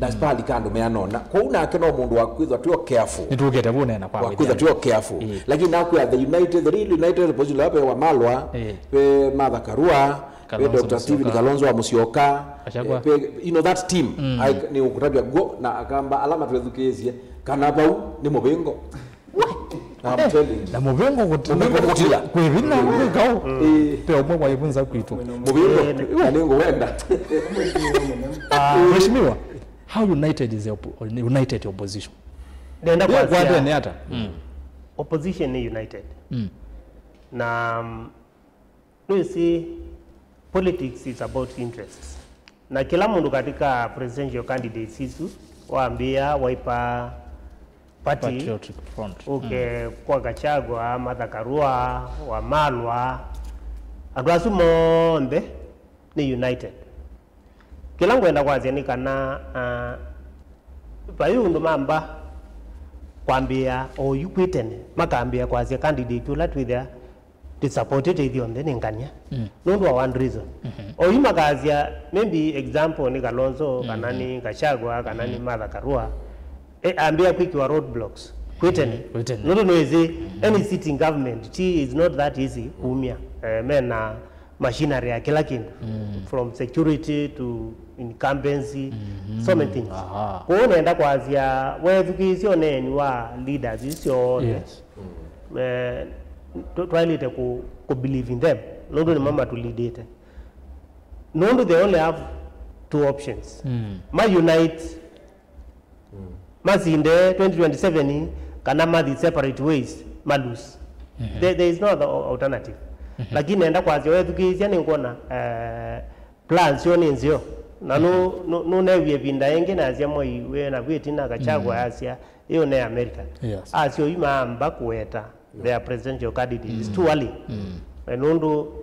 na spali kando meanona ko unake no mundu wakwithwa tio careful nitukete bune na kwa wakwithwa tio careful lakini nakwa the real united opposition lape wa Malwa pe Martha Karua pe Dr. Stephen Kalonzo wa Musyoka pe you know that team ni ukutabia go na akamba alama twezukezie kana bau ni mubengo I'm telling na mubengo kutila kwirina ngao pe omwe kwa ifunza kwitu mubengo kanengo wenda mheshimiwa how united is united opposition nenda kwa ni hata opposition ni united na you see politics is about interests na kila mundu katika presidential candidates hizo waambia Wiper Party Patriotic Front kwa Gachagua Martha Karua wa Malwa andu acu monde ni united kila ngwenda kwazia kana bayundu mamba kwambia o yukwitene makambia kwazia candidate ula twithia supported idion then ngania no do one reason o imagazia maybe example ni Kalonzo kanani Gachagua kanani Martha Karua ambia quick your roadblocks kwiteni no easy any sitting government is not that easy kumia mena machinery ya kila kindu from security to incumbency so many things ko nenda kwazia wethukisio neni wa leaders isio twalite ku believe in them no ni mama to lead it no they only have two options ma unite mazinde 2027 kana ma separate ways malus there is no other alternative lakini nenda kwazia wethukisio ni ngona plans yo nenzio na no newie binda yenge na azia moi we na gwitina Gachagua Asia iyo ne America asio imamba kueta their presidential candidate is too early nundu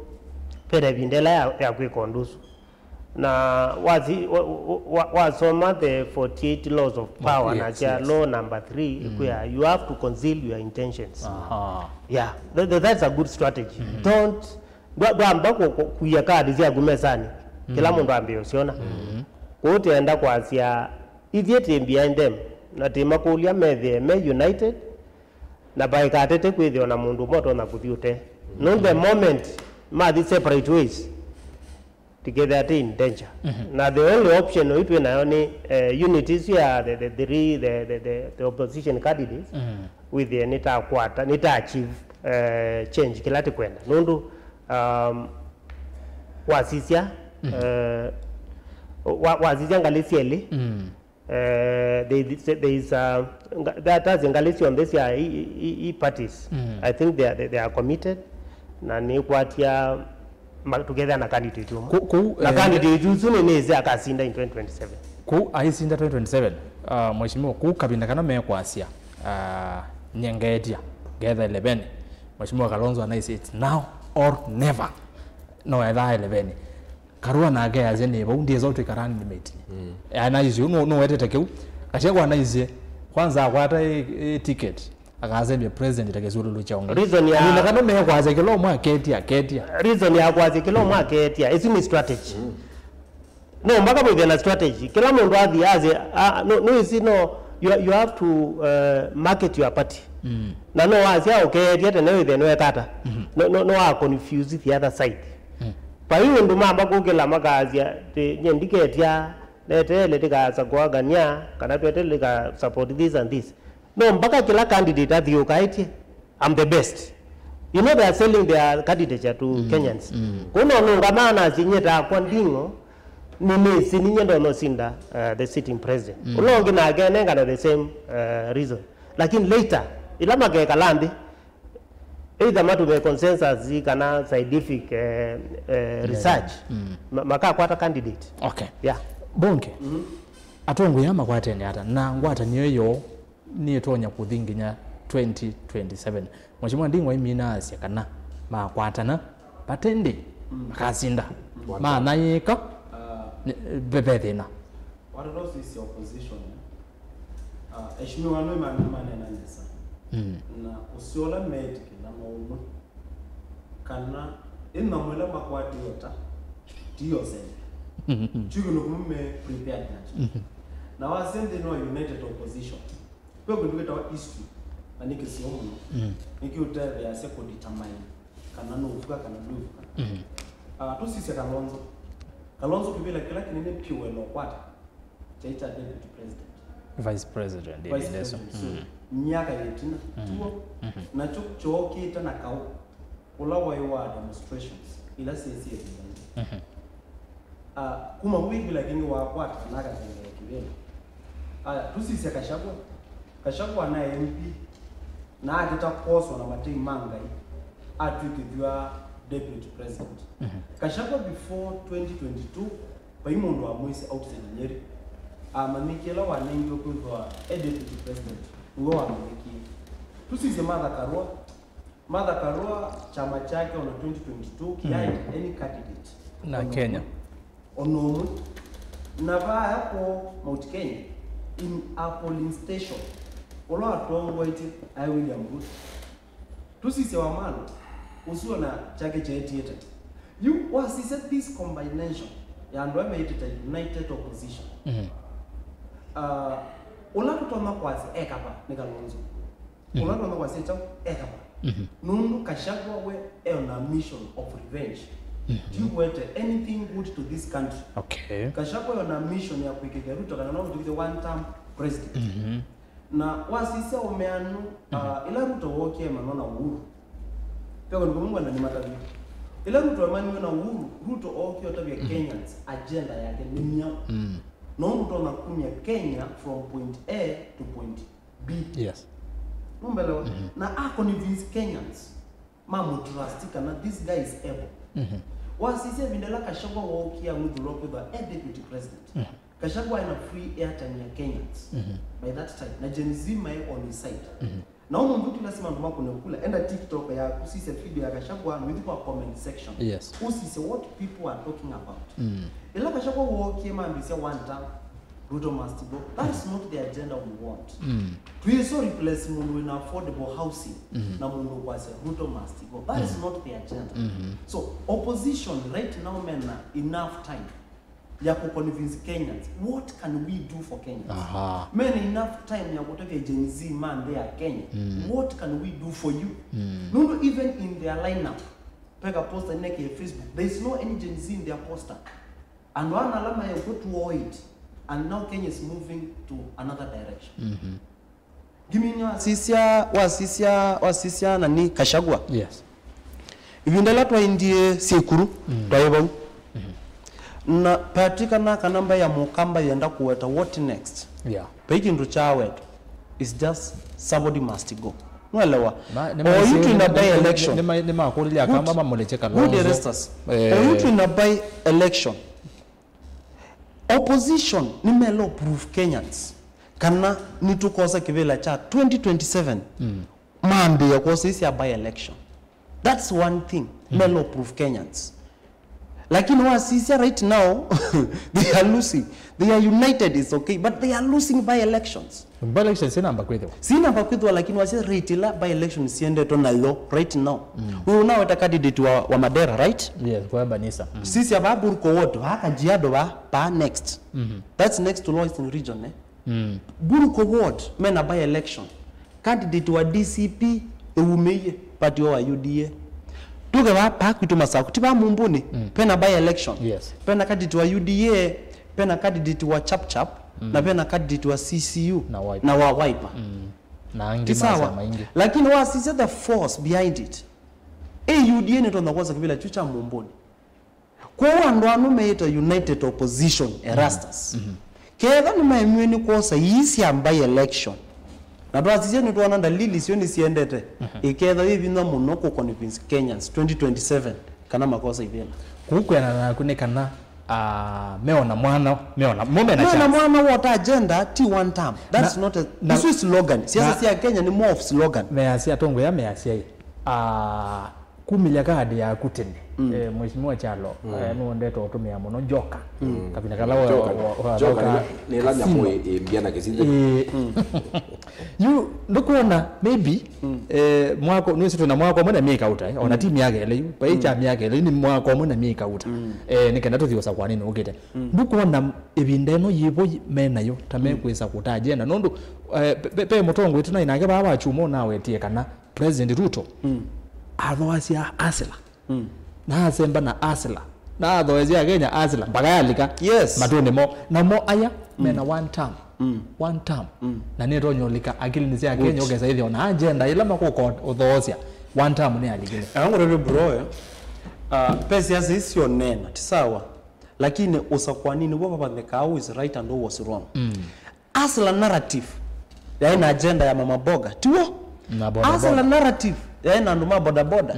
pere bindela ya kwikondusu na wasoma the 48 laws of power na cia law number 3 where you have to conceal your intentions yeah that's a good strategy don't ambako kuya kadi zia gumesani kila mundu ambie usiona kote enda kwasia idiete behind them na tema kulia me united na baikatete kwithio na mundu moto na kuthiute no the moment ma the separate ways together at in danger na the only option itwe nayo ni unity is the opposition candidates with the nita achieve change kilati kwenda nundu wasisia wazizia ngalisieli there is that has ngalisi on this parties I think they are committed na ni kwatia together na candidate na candidate zune neze akasinda in 2027 ku aisinda 2027 mheshimiwa ku kabinda kana mekwasia nyengedia gather 11 mheshimiwa Kalonzo anaisi it's now or never no either 11 Karua na age azene baundi zote karani limit anaizi no wetete keu Gachagua anaizi kwanza akwata ticket akazembia president takezulu chaonga reason ya ni kana me kwaze kilo mwa ketia reason ya kwaze kilo mwa ketia is ni strategy no mpaka mwe na strategy kila mundu athi aze no is no you have to market your party na no azia okay yete no then we kata no confuse the other side pa hiyo ndo mamba kugela magazia nyendiketia letele tikaza kuagania kana twetele ka support this and this no mpaka kila candidate athi ukaitie I'm the best you know they are selling their candidature to Kenyans kuno nungamana zinyeta kwa ndingo nini sininyo no sinda the sitting president ulongi na again ngana the same reason lakini later ilama ke kalandi either matu be consensus kana scientific research maka kwata candidate okay yeah bonke atongo yama kwatene ata na ngwata niyo ni tonya kuthinginya 2027 mheshimiwa ndingwa imina asia kana makwatana patende makasinda manayika bebethina what is your opposition eshimiwa no manena nesa na usiola medic na mauma kana ina mwela makwati yota dio sene chugo no kume prepared na wasende no united opposition kwa kunduka wa history na nikisioma niki utave ya seko determine kana no ufuka kana nduka to sisi Kalonzo kibela kila kinene piwe no kwata chaita deputy president vice president miaka yetina tuo na choki tana kau ula wa demonstrations ila sisi kuma wingi lakini wa kwata naka kibela tusisi Gachagua na MP na atatakoso na matei mangai atukijua deputy president Gachagua before 2022 paimondo wa mwezi outside Nyeri amanikela wanengo kwa deputy president ngo ameki tusise Martha Karua chama chake on 2022 kiai any candidate na Kenya onomu na vaa hapo Mount Kenya in a polling station ola atongo iti I William Ruto tusise wa malo usiona chake cha theater you was he said this combination ya ndo ameita united opposition ulatotoma kwasi ekapa nikalonzo ulatotoma kwasi cha ekapa nundu Gachagua we on a mission of revenge do you want anything good to this country Okay. Gachagua on a mission ya kuikiga Ruto kana no to the one term president na wasisi umeanu ila Ruto woke manona uhuru pego ngomungu na nimatabi ila Ruto amani na uhuru Ruto oke otabia Kenyans agenda yake ni nyao no mtu anakumia Kenya from point A to point B. Yes. Numbelewa na convince Kenyans mamu trustika na this guy is able wasisi vindela Gachagua wokia mudhulo kwa deputy president Gachagua ina free airtime ya Kenyans by that time na Gen Z mai on his side na umu mbutu nasima nduma kuna kula enda TikTok ya kusise video ya Gachagua with kwa comment section Yes. usise what people are talking about ila Gachagua wokia mambisia one time Ruto must go. That is not the agenda we want. We so replace mundu in affordable housing. Na mundu kwase Ruto must go. That is not the agenda. So opposition right now mena enough time ya ku convince Kenyans. What can we do for Kenyans? Men enough time ya kutoka Gen Z man there Kenya. What can we do for you? No, even in their lineup. Pega poster neke Facebook. There is no any Gen Z in their poster. And one alama ya go to it. And now Kenya is moving to another direction. Give me your wasisia nani Gachagua. Yes. Ibindela twa indie sekuru twa na patika na kanamba ya mukamba yenda kuweta what next. Yeah. Peki ndo chawe is just somebody must go. Mwelewa. Or you to in a by election. Nema kulia kama mama molecheka Who the rest us? Or you to in a by election. Opposition ni melo proof Kenyans kana nitukosa kivela cha 2027 mambe ya kosa isi ya by election. That's one thing. Melo proof Kenyans. Lakini wa sisi right now they are losing. They are united is okay but they are losing by elections. By election sina mbakwetho. Sina mbakwetho lakini wasi rate la by election siende to na lo right now. Huyu nao ta candidate wa Madera right? Yes, kwa Banisa. Sisi ababu ko wote haka jiado ba next. That's next to Eastern region Buruko ward mena by election. Candidate wa DCP ewumeye party wa UDA. Tuge ba pa kutuma sa kutiba mumbuni pena by election. Yes. Pena candidate wa UDA, pena candidate wa chap na pena candidate wa CCU na wa Wiper. Na angi masa maingi. Lakini wa sisi the force behind it. UDA neto ndakoza kibila chucha mumbuni. Kwa ndo anumeita united opposition Erastus. Kedha ni maimweni kosa yisi ambaye election. Na twasije ni tuona dalili sio ni siendete. Ikedha hivi ndo munoko convince Kenyans 2027 kana makosa ivela. Kuku yana kunekana meona mwana meona mume na chance. Meona mwana what agenda t one term. That's not a this is slogan. Siasa si ya Kenya ni more of slogan. Measia tongo ya measia hii. Kumilia kadi ya kutene mheshimiwa Chalo nuondeto otumia muno joka kabina kala joka ni lanya moyo mbiana kizinde you ndikuona maybe mwako nusu tuna mwako mwana mieka uta ona timu yake ile paicha yake ile ni mwako mwana mieka uta nikenda tuthiyosa kwa nini ukite ndikuona ibindeno yibo menayo tamekwisa kuta agenda nondu pe mutongo itu na inake baba chumo nawe tie kana President Ruto otherwise ya asila na asemba na asila na otherwise ya Kenya asila bagayalika yes matone mo na mo aya mena one term na ni ronyo lika akili ni ya Kenya ogeza hiyo na agenda ila makoko othosia one term ni aligile angorere bro pesa ya sio nena tisawa lakini usakwa nini wewe baba the cow is right and who was wrong asila narrative ya ina agenda ya mama boga tiwo asila narrative ya ina nduma boda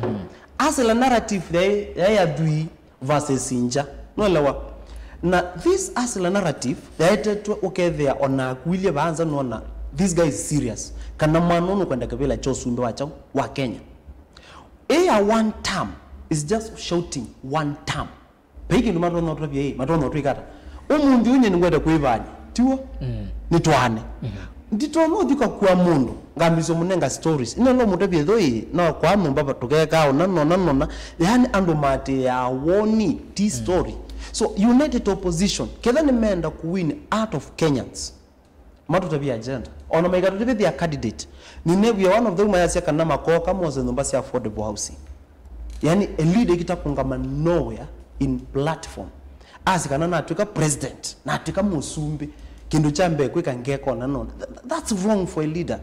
asila narrative ya dui versus inja no lewa na this asila narrative ya tetu ukethea ona kwilie baanza nona this guy is serious kana manono kwenda kabila cho sumbe wacha wa Kenya one term is just shouting one term peki ndo matono tobye matono twikata umundu unye ngwenda kwivanya tiwo ni twane ndito no thika kwa mundu ngambizo munenga stories ino no mutebye thoi no kwa numba tukeka ona yani andu mate ya woni t story so united opposition ketha ni menda kuwin out of Kenyans matu tabia agenda ona maiga tutebe their candidate ni nebu one of them mayasi kana makoka moze nyumba si affordable housing yani a leader kitakungama nowhere in platform asikana na atuka president na atuka musumbi kindu chambe kwika ngeko na no that's wrong for a leader.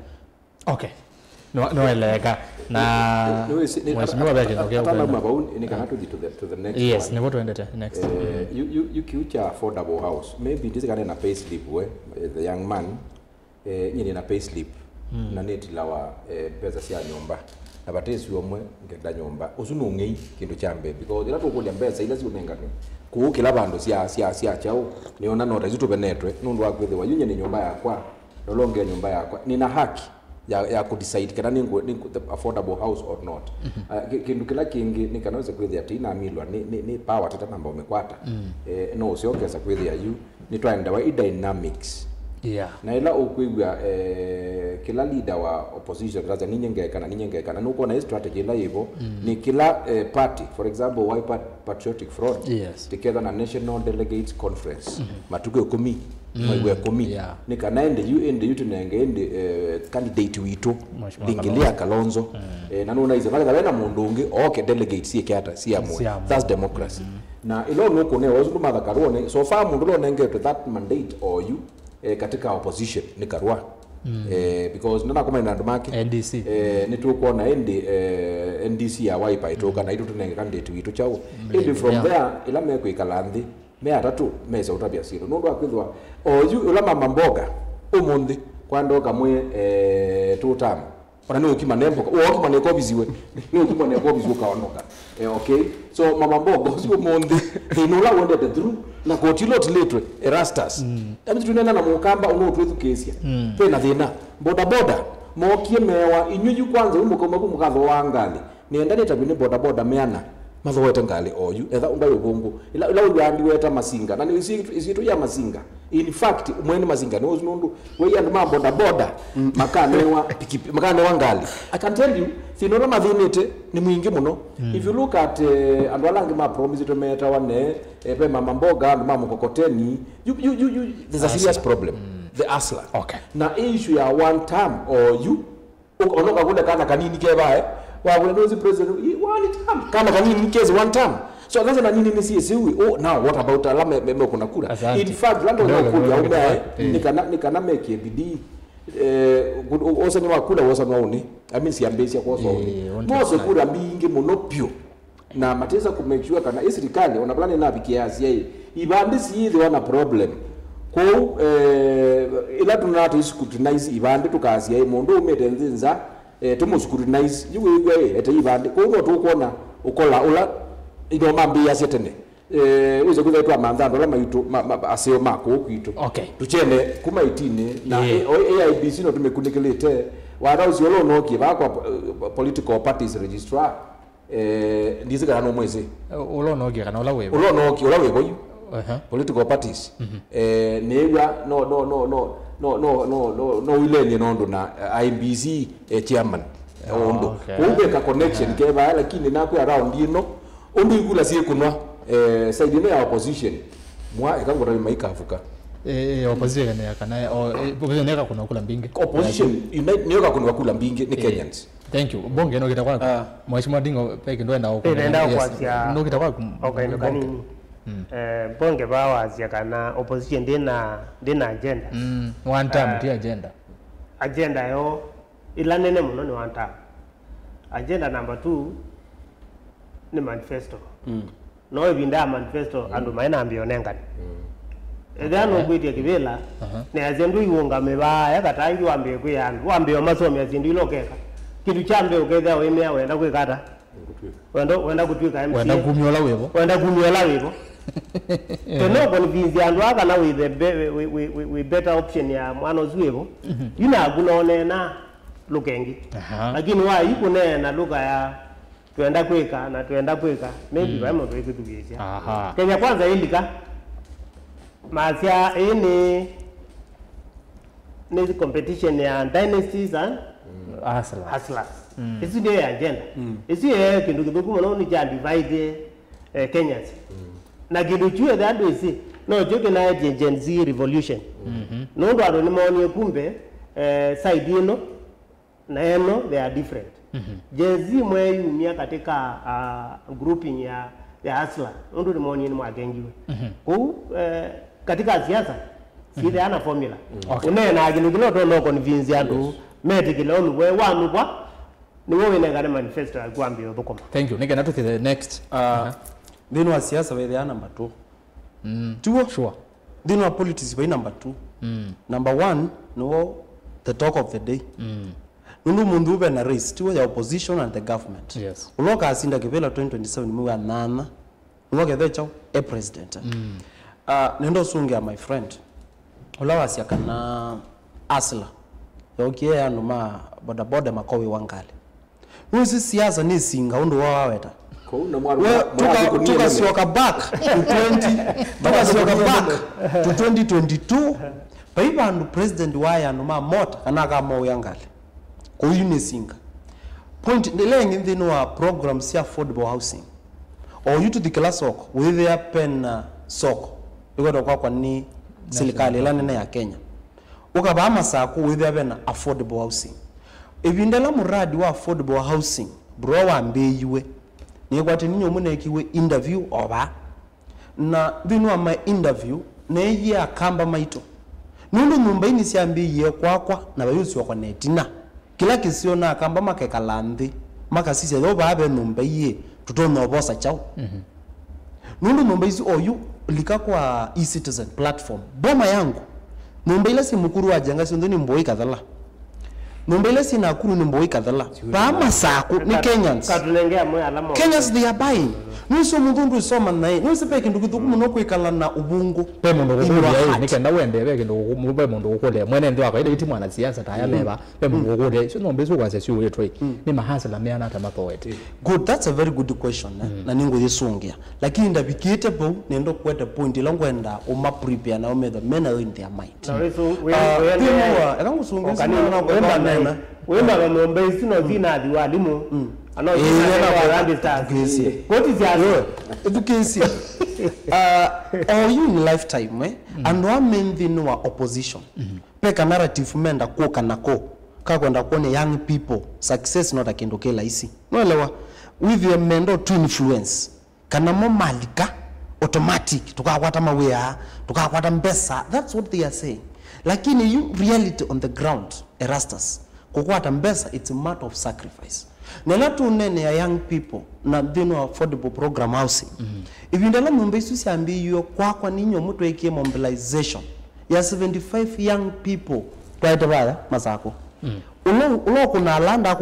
Okay, no elega na mheshimiwa baki nokea kwa sababu ni kana to the next yes one. ni voto endete next You future affordable house maybe this kind na pay slip we the young man nyini na pay slip na neti lawa pesa cia nyumba na batesi omwe ngenda nyumba usunu ngei kindu chambe because ila tukulia mbesa ila sionengane kuukila bandu cia chao niona no rezitu benetwe nundu akwithiwa yunye ni nyumba yakwa nolonge nyumba yakwa nina haki ya ku decide kana ni affordable house or not kindu kila kingi ni kanaweza kwithia tina milwa ni power tata namba umekwata no usiongeza kwithia you ni twaenda wa dynamics na ila ukwigwa kila leader wa opposition raza ninyengekana nuko na strategy la hivyo ni kila party for example Wiper Patriotic Front together na National Delegates Conference matuko 10 mwe 10 ni kana ende you tunenge candidate witu lingilia Kalonzo na nuna ize baka bena mundu ungi okay delegate sie kyata sie amwe that's democracy na ilo nuko ne wazu kumadha karone so far mundu lo nenge to that mandate or you katika opposition ni karwa because nana kama ina ndumake NDC ni tuko na NDC ya Wiper itoka na itu tunenge candidate witu chao and from there ila meko ikalandi me atatu meza utabia siro nundu akwithwa oyu ula mama mboga umundi kwando kamwe tutam ona ni ukimanembo o kimaneko biziwe ni ukimaneko biziwe kaonoka okay so mama mboga sio umundi inula wende the through na kotilot letwe Erastus emi tunena na mukamba uno twethu kesia pena thina boda mokie mewa inyuju kwanza umukoma kumukatho wangali nienda nitabini boda meana mathoete ngali oyu etha undayo bongo ila uyandi weta masinga na isitu ya masinga in fact mwene masinga no nundu we and ma boda makane wa ngali I can tell you sinora mathinite ni mwingi muno if you look at andu alangi ma promise to meta one pe mama mboga andu mama kokoteni you there's a serious problem the asla na issue ya one time or you onoka kule kana kanini kebae wabule nozi president one time kana kanini case one time so ngaza na nini nisi oh now what about alama meme kuna kura in fact lando na kura ume nikana make bidii osa ni wakula osa naoni I mean siambesia kwa so mozo kura mingi monopio na mateza ku make sure kana serikali ona plan na bikiasi yeye ibandi si the one problem ko ila tunata scrutinize ibandi tukazi yeye mundu umetenzinza tumuscrutinize yuwe ete ibandi ko no tukona ukola ula ino mambia setene uze kuza tu amandando la maitu aseo mako kwitu tuchene kuma itine na AIBC no tumekundikelete wara uziolo no kibakwa political parties registrar ndize kana no mwezi ulo no kana ula webo political parties neya no ile nondo na IBC chairman ondo ubeka connection keba lakini nako around ino ondo igula sie kunwa side ya opposition mwa ikangora maika afuka opposition ya kana opposition ya kuna kula mbinge opposition niyoka kuna kula mbinge ni Kenyans. Thank you bonge no kitakwa mheshimiwa Dingo peke ndo enda huko ndo kitakwa okay ndo kanini bonge bawazi kana opposition dina agenda one time ti agenda yo ila nene muno ni one time agenda number 2 ni manifesto no ibinda manifesto andu maina ambionengani edano kwiti kibela ne azendu iwonga mebaya katangi wambe kwiyandu wambe amasomo azindu ilokeka kitu chambe uketha wemea wenda kwikata wenda kutwika MC wenda kumyola webo teno convince andu aka na with better option ya mwana zuevo yuna gunaone na lukengi lakini wa yikune na luka ya tuenda kweka maybe bama kwekutugisia Kenya kwanza ilika masia ini ni competition ya dynasties and Hustlers. Isi ndio agenda. Isi kindu kidogo mwana ni ja divide Kenyans. Na kindu chuo that isi no joke na Gen Z revolution. No ndo ado ni maoni kumbe side ino na eno they are different. Gen Z mwe yumia katika grouping ya hustler. Ndo ni maoni ni mwagengiwe. Kwa katika siasa si there ana formula. Unena kindu kilo to no convince adu meti kilo we wanu kwa ni wewe na manifesto ya kwambia thukuma. Thank you. Nigenda to the next. Then wa siasa by the number 2. Tuo Sure. Then wa politics by number 2. Number 1 no the talk of the day. Nundu mundu ube na race tuo ya opposition and the government. Yes. Uloka asinda kivela 2027 mwa nana. Uloka thecho a president. Nendo sungia my friend. Ulawa siakana asla. Yokie ya numa boda makowi wangale. Nusi siasa ni singa undu waweta. Tukasioka back to 2022 paiba andu president waya numa mota kanaka mo yangale. Ko yune singa. Point ndelengi ndino wa programs ya affordable housing. O yutu dikala soko with their pen soko. Yuko kwa ni serikali lana ya Kenya. Ukabama sako with their pen affordable housing. Ebindela muradi wa affordable housing bro wa mbeywe ni kwati ninyo munekiwe interview oba na binu ama interview na ye akamba maito nundu nyumba ini siambiye kwakwa na bayusi wa netina kila kisio na akamba makekalandi makasisi yo babe nyumba ye tutono bosa chao nundu nyumba isi oyu lika kwa e-citizen platform boma yangu nyumba ile si mukuru wa janga si ndoni mboi kadhala Numbele si nakuru ni mboi kadhala. Pama saku ni Kenyans. Katunengea mwe alama. Kenyans they are buying. Nuso mudundu soma nae. Nuso peke ndugu munoko ikala na ubungu. Pe mundu kukulia nikenda wende peke ndugu pe mundu kukulia. Mwene ndio akaida iti mwana siasa taya leba. Pe mundu kukulia. So nombe so kwase si wewe trade. Ni mahasala meana hata mapowete. Good, that's a very good question. Na ningo yesungia. Lakini ndabikite po nendo kwete point langu enda uma prepare na ume the men are in their mind. Na wewe Ekangu sungia na kwenda nena. Wema wanaomba isino zina adiwalimu. Ano what is your education? Or you in lifetime, and one main thing wa opposition. Peka narrative menda kuoka nako. Kakwenda kuone young people success not akindokela isi. Noelewa with your mendo to influence. Kana mo malika automatic tukakwata mawea, tukakwata mbesa. That's what they are saying. Lakini you reality on the ground, Erastus. Kukwata mbesa, it's a matter of sacrifice. Nelatu nene ya young people na dhino affordable program housing. Ibindala mbeisu siambi yu kwa ninyo mutu eke mobilization ya 75 young people kwa itabaya masako. Ulo kuna landa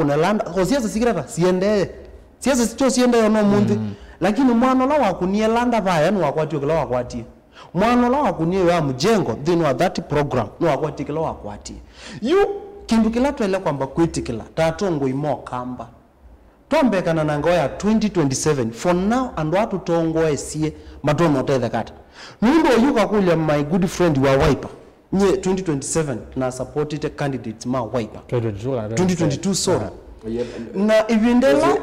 kwa siasa sikirata siende. Siasa sicho siende yono mundi. Lakini mwano la wakunie landa baya ni wakwati kila wakwati. Mwano la wakunie ya mjengo dhino wa that program ni wakwati kila wakwati. You kindu kila tuele kwamba kwitikila tatongo imo kamba tombe kana nango ya 2027 for now and watu tongo esie matono tete kata nundo yuka kule my good friend wa Wiper nye 2027 na supported candidates ma Wiper 2022 sorry na ibindela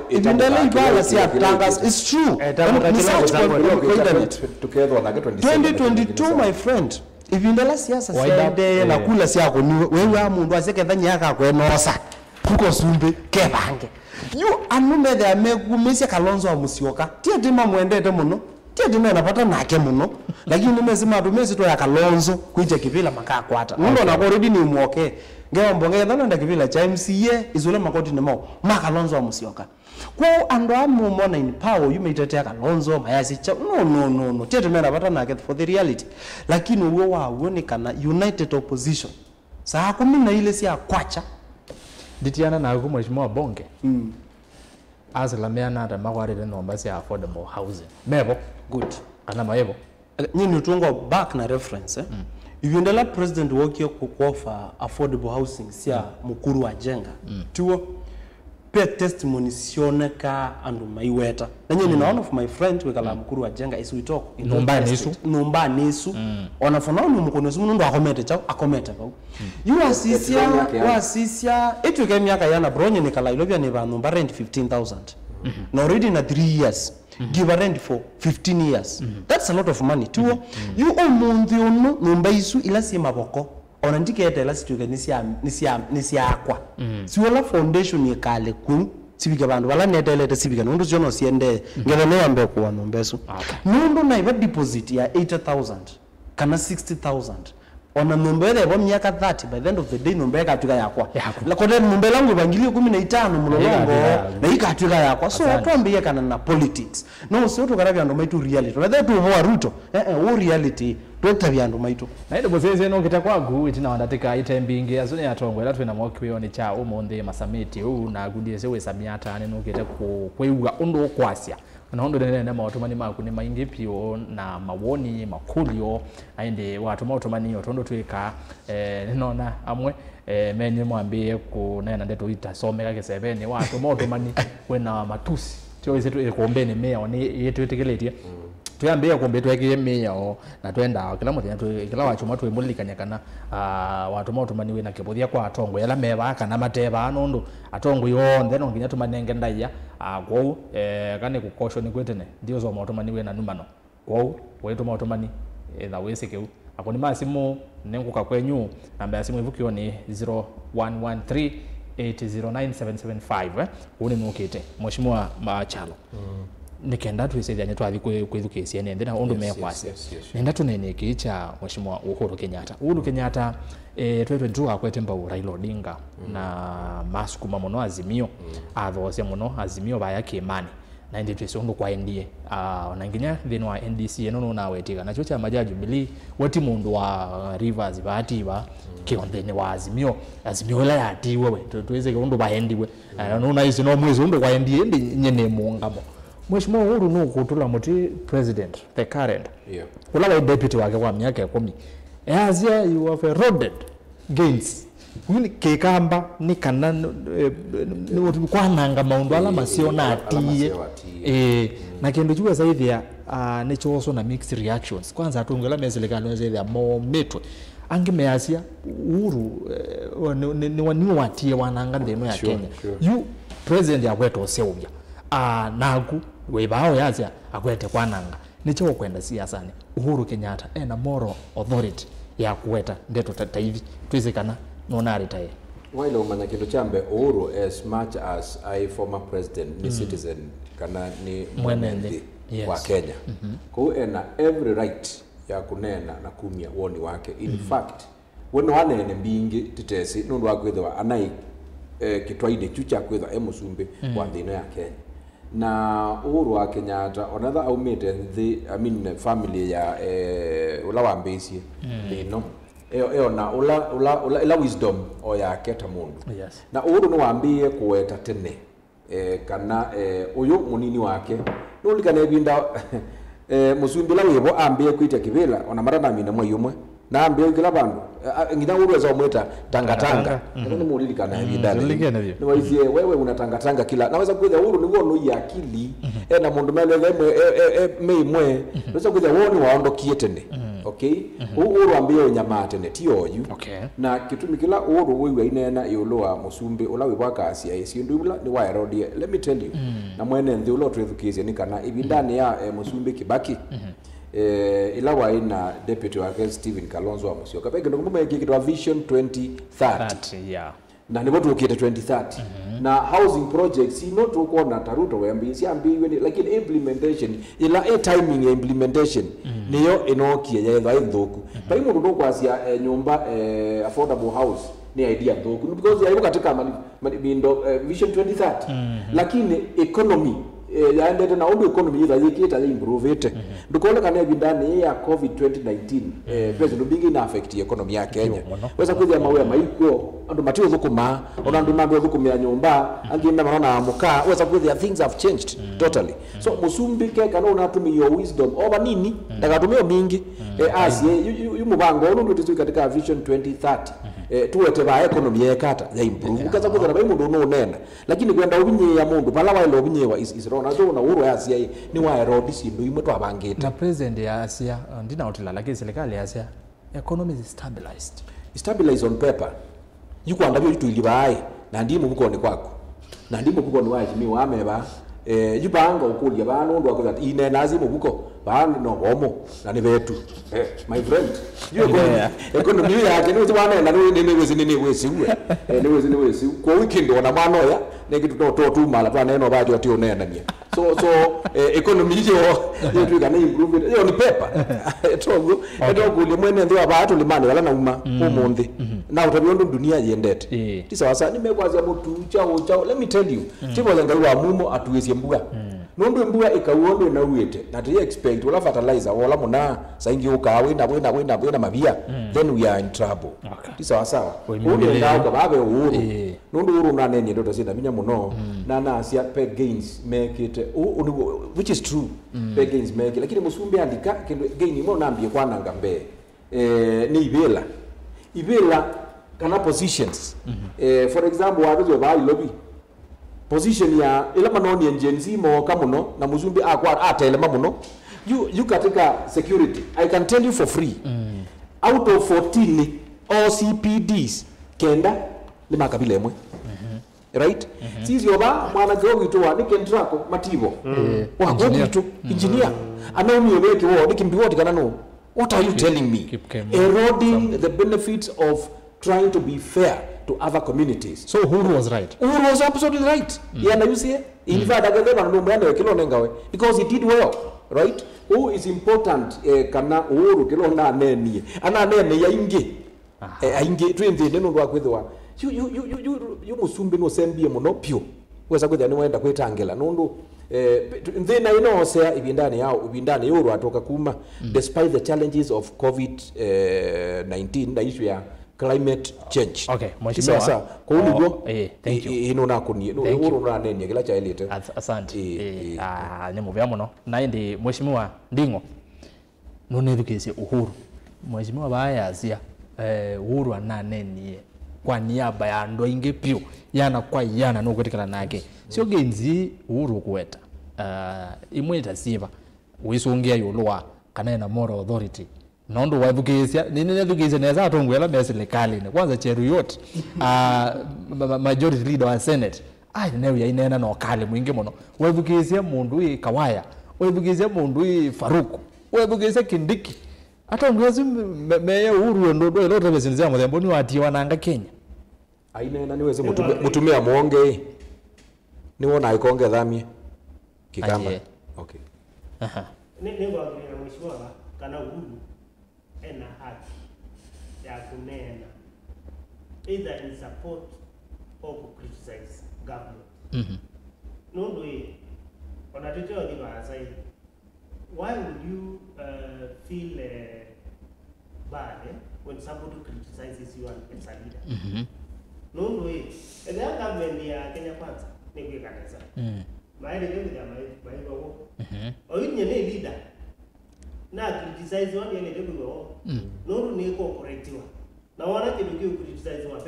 ibala si atangas it's true 2022 my friend ibindela siasa sende na kula si yako wewe mundu aseke dhanya yaka kwenosa kuko sumbe kebange you anume the amegumisia Kalonzo wa Musyoka tie tima muendete muno tie tima napata nake muno lakini nimesema tumesi to ya Kalonzo kuije kivila makakwata mundo na already ni muoke ngewa mbonge dhana nda kivila cha MCA izule makoti nemo Kalonzo wa Musyoka kwa ando amu mona in power you meitetea Kalonzo mayasi cha no tie tima napata nake for the reality lakini uwe wa uonekana united opposition saa 10 ile si akwacha ditiana na gumo mheshimiwa Bonge azilameana hata magwarire nomba si affordable housing mebo good ana maebo nyinyi tungo back na reference ibindela president wokio kukofa affordable housing sia mukuru wa jenga tuo pe testimony sioneka andu maiweta nanye ni one of my friends wekala mkuru wa jenga is we talk numba nisu ona fono mukono sumu ndo akomete ba you asisia etu ke miaka yana bronye ni kala ilobya ne ba numba rent 15,000 no already na 3 years give a rent for 15 years that's a lot of money too you omundi ono numba isu ila si maboko ona ndikete la situke nisia akwa siwala foundation yekale ku sibike bantu bala netelete sibike nundu jono siende ngele ne ambe ku wanombeso nundu na iba deposit ya 80,000 kana 60,000 ona nombele bo miaka 30 by the end of the day nombele katuka yakwa la kote nombele langu bangilio 15 mulolongo na ikatuka yakwa so tuambie kana na politics no so to karabya ndo maitu reality whether tu wa Ruto wo reality Dr. Biando maitu na ndo boseze no kitakwagu itina wandateka itembinge azone yatongo ela twina mokwiyo ni cha umonde masamiti u na gudie sewe samiata ne no kete kweuga undo kwasya na ndo nene maotomani makuni maingi pio na mawoni makulio ainde watu maotomani otondo twika ninaona amwe menye mwambie kunena ndeto itasomeka kesebeni watu maotomani wena matusi tio isetu ikombene meya oni yetu yetekeletie tuyambia kombe tweke meya na twenda kila mutenya kila wacho matu emulikanya kana watu maotomani wena kebothia kwa atongo yala meba kana mateba anondo atongo yonde no nginya tumanenge ndaiya kwou kane ku caution kwetene ndio zo maotomani wena numano kwou wetu maotomani etha wesekeu akoni masimu nenguka kwenyu namba ya simu ivukio ni 0113 8097775 uni mukite mheshimiwa Machalo nikenda tuisethia ne twathi kwithukicia ne ndina undu mekwase nenda tunene kicha mheshimiwa Uhuru Kenyatta twetwe akwete mbau Raila Odinga na masukuma muno Azimio athose muno Azimio baya Kimani na ndi twese undu kwa ndie na nginya thino wa NDC eno na wetika na chocha majaji Jubilee wati mundu wa Rivers batiwa kionthene wa Azimio la yati wewe twese undu bahendiwe no ici no mwezi undu kwa ndie ndi nyene muungamo Mheshimiwa Uhuru no kutula muti president the current ula wa deputy wake kwa miaka 10 azia you have eroded gains wini kekamba ni kana ni kwa nanga maundu ala masiona atie na kendo chuwa zaidi ne choso na mixed reactions kwanza atungela meselekano zaidi mo metwe angimeasia Uhuru ni waniwa watie wananga ndeno ya Kenya you president ya kwetu seubya nagu webao yazia akwete kwananga nicho kwenda siasani Uhuru Kenyatta ena moral authority ya kuweta ndeto tataivi twizikana nona retire wile umanya kitu chambe Uhuru as much as a former president ni citizen kana ni mwenendi wa Kenya kwa ena every right ya kunena na kumia woni wake in fact weno wanene mbingi titesi nundu wakwithwa anai kitwaide chucha kwithwa emusumbe wa thina ya Kenya na Uhuru wa Kenyatta another aumite the family ya ula wambesi no na ula wisdom o ya keta mundu na Uhuru no wambie kuweta tene kana uyu munini wake no likane binda musumbila webo ambie kwita kibela ona marana mina mwayumwe na ambie kila bandu ngina Uhuru za umweta tangatanga ndio mulili kana binda ni waizie wewe unatangatanga kila naweza kuja Uhuru ni ngono ya akili na mundu mele meimwe naweza kuja woni waondokie tene okay Uhuru ambie nyamate ne tioyu na kitumi kila Uhuru wewe inena yoloa musumbi ula wibaka asia isindubula ni wa erodie let me tell you na mwene nthi ulo twethukizie ni kana ibindani ya musumbi Kibaki ilawa ina deputy wake Stephen Kalonzo wa Musyoka peke ndo kumbe kikitwa Vision 2030 na ni watu ukite 2030 na housing projects not uko na taruto wambi si ambiwe lakini implementation ila timing ya implementation niyo inokie yetha ithuku pa imu ndo kwasia nyumba affordable house ni idea thuku because yaibu katika bindo Vision 2030 lakini economy yaendete na undu economy ida yikita improve it ndukole kana bindani ya COVID 2019 president bingi na affect economy ya Kenya weza kuja mawe maiko andu matio thukuma ona andu mambe thukumia nyumba angime marona amuka weza kuja things have changed totally so musumbi ke kana unatumia your wisdom over nini ndagatumia mingi as yu mubango undu tuzu katika Vision 2030 tuwete ba economy yekata ya improve ukaza kuthana ba mundu no nenda lakini kwenda ubinye ya mundu pala wailo ubinye wa is wrong azo na uru ya Asia ni wa erodi sindu imwe twabangite na president ya Asia ndina utila lakini serikali ya Asia economy is stabilized on paper yuko andabyo yitu ilibaye na ndimo bukoni kwako na ndimo bukoni waje mi wameba yubanga ukulia bano ndo akoza ine nazi mu buko bano no bomo na ni betu my friend yuko economy yake ni wana na ni wezi ni wezi uwe ni wezi kwa weekend wana mano ya nekitu to mala twa neno bajo ati onena nia so economy yetu kana improve yo ni paper togo edo kuli mwene ndio abatu limani wala na uma umundi na utabiondo dunia yendete tisawasa nimekwaza mutu chao let me tell you tipo zangalwa mumo atuwesie mbuga nondo mbuga ikawonde na uwete na to expect wala fertilizer wala mona saingi ukawe na mabia then we are in trouble tisawasa ule ndao babe uhuru nondo uhuru na nene ndo sina binya muno na Asia pay gains make it which is true pay gains make it lakini musumbi andika kendo gain mo nambie kwa nangambe ni ibela kana positions for example wazo ba lobby position ya ila manoni enjenzi mo kamuno na muzumbi akwa atele mamuno you katika security I can tell you for free out of 14 OCPDs kenda ni makabila emwe right sisi oba mwana gogo itoa nikentrako matibo wa gogo ito engineer anaumi yobeke wo nikimbiwoti kana no what are you telling me eroding the benefits of trying to be fair to other communities. So Uhuru was right. Uhuru was absolutely right. Yeah, na you see in fact ageze bana ndo mwende kilo nengawe because he did well, right? Who is important kana Uhuru kilo na nenie ana nene ya inge ainge twende neno ndo akwethwa you musumbi no sembie muno pio weza kwetha ni wenda kwetangela nondo thina ino sea ibindani Uhuru atoka kuma despite the challenges of COVID-19 na issue ya climate change. Okay, mheshimiwa. Sasa kwa ulivyo thank you. Ino nakuni Uhuru na nene kila cha elite. Asante. Ni muvya muno na ndi mheshimiwa Ndingo none thukise Uhuru. Mheshimiwa baya Asia Uhuru ananenie kwa niaba ya ndo inge pio yana kwa yana no kwetikana nake sio genzi Uhuru kweta imweta siva wisongea yoloa kana na moral authority nondo wavugesia nini thugeze neza atongwela meserikali ne kwanza cheru yote majority leader wa senate nayo yainena no kale mwingi muno wavugesia mundu Kawaya wavugesia mundu Faruku wavugesia Kindiki atongwezi meye Uhuru ndo ilo tabesinzia muthembo ni wati wananga Kenya ainena niweze mutumia muonge ni wona ikonge thamie kikamba okay ni ngwagirira mheshimiwa kana Uhuru ena haki ya kunena either in support or to criticize government. No way. On a detail why would you feel bad when somebody criticizes you as a leader? No way. And the government ya Kenya Kwanza ni kanisa. Maile ndio ya maile wao. Oyinye ni leader. Na criticize wani ile ndio wao. No ni cooperative. Na wana kidogo criticize wa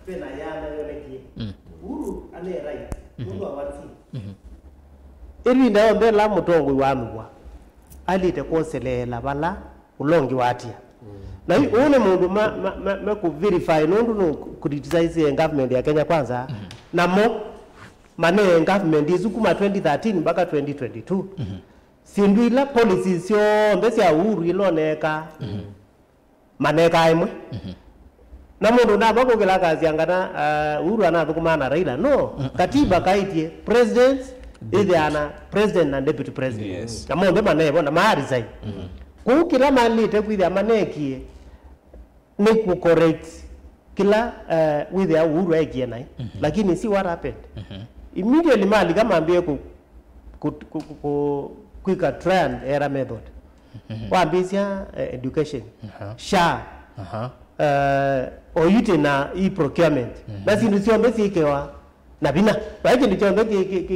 pena yana yone ki. Uhuru ane right. Mungu awati. Eri ndio mbela mutongo wa mwa. Alite koselela bala ulongi watia. Na une mundu ma ku verify no criticize government ya Kenya Kwanza na mo mane government izukuma 2013 mpaka 2022 sindwila policies yo mbesi ya Uhuru iloneka maneka imwe na mundu na bako kila kazi angana Uhuru anathukuma na Raila no katiba kaitie president either ana president and deputy president yes. Na mundu manebo na mahari zai kukila malite kwithia manekie ni ku correct kila with ya Uhuru ekie nai lakini si what happened immediately mali kama ambie ku quick trend era method wambisia education sha oyute na procurement basi ndio sio mbesi ikewa na bina baki ndio chombe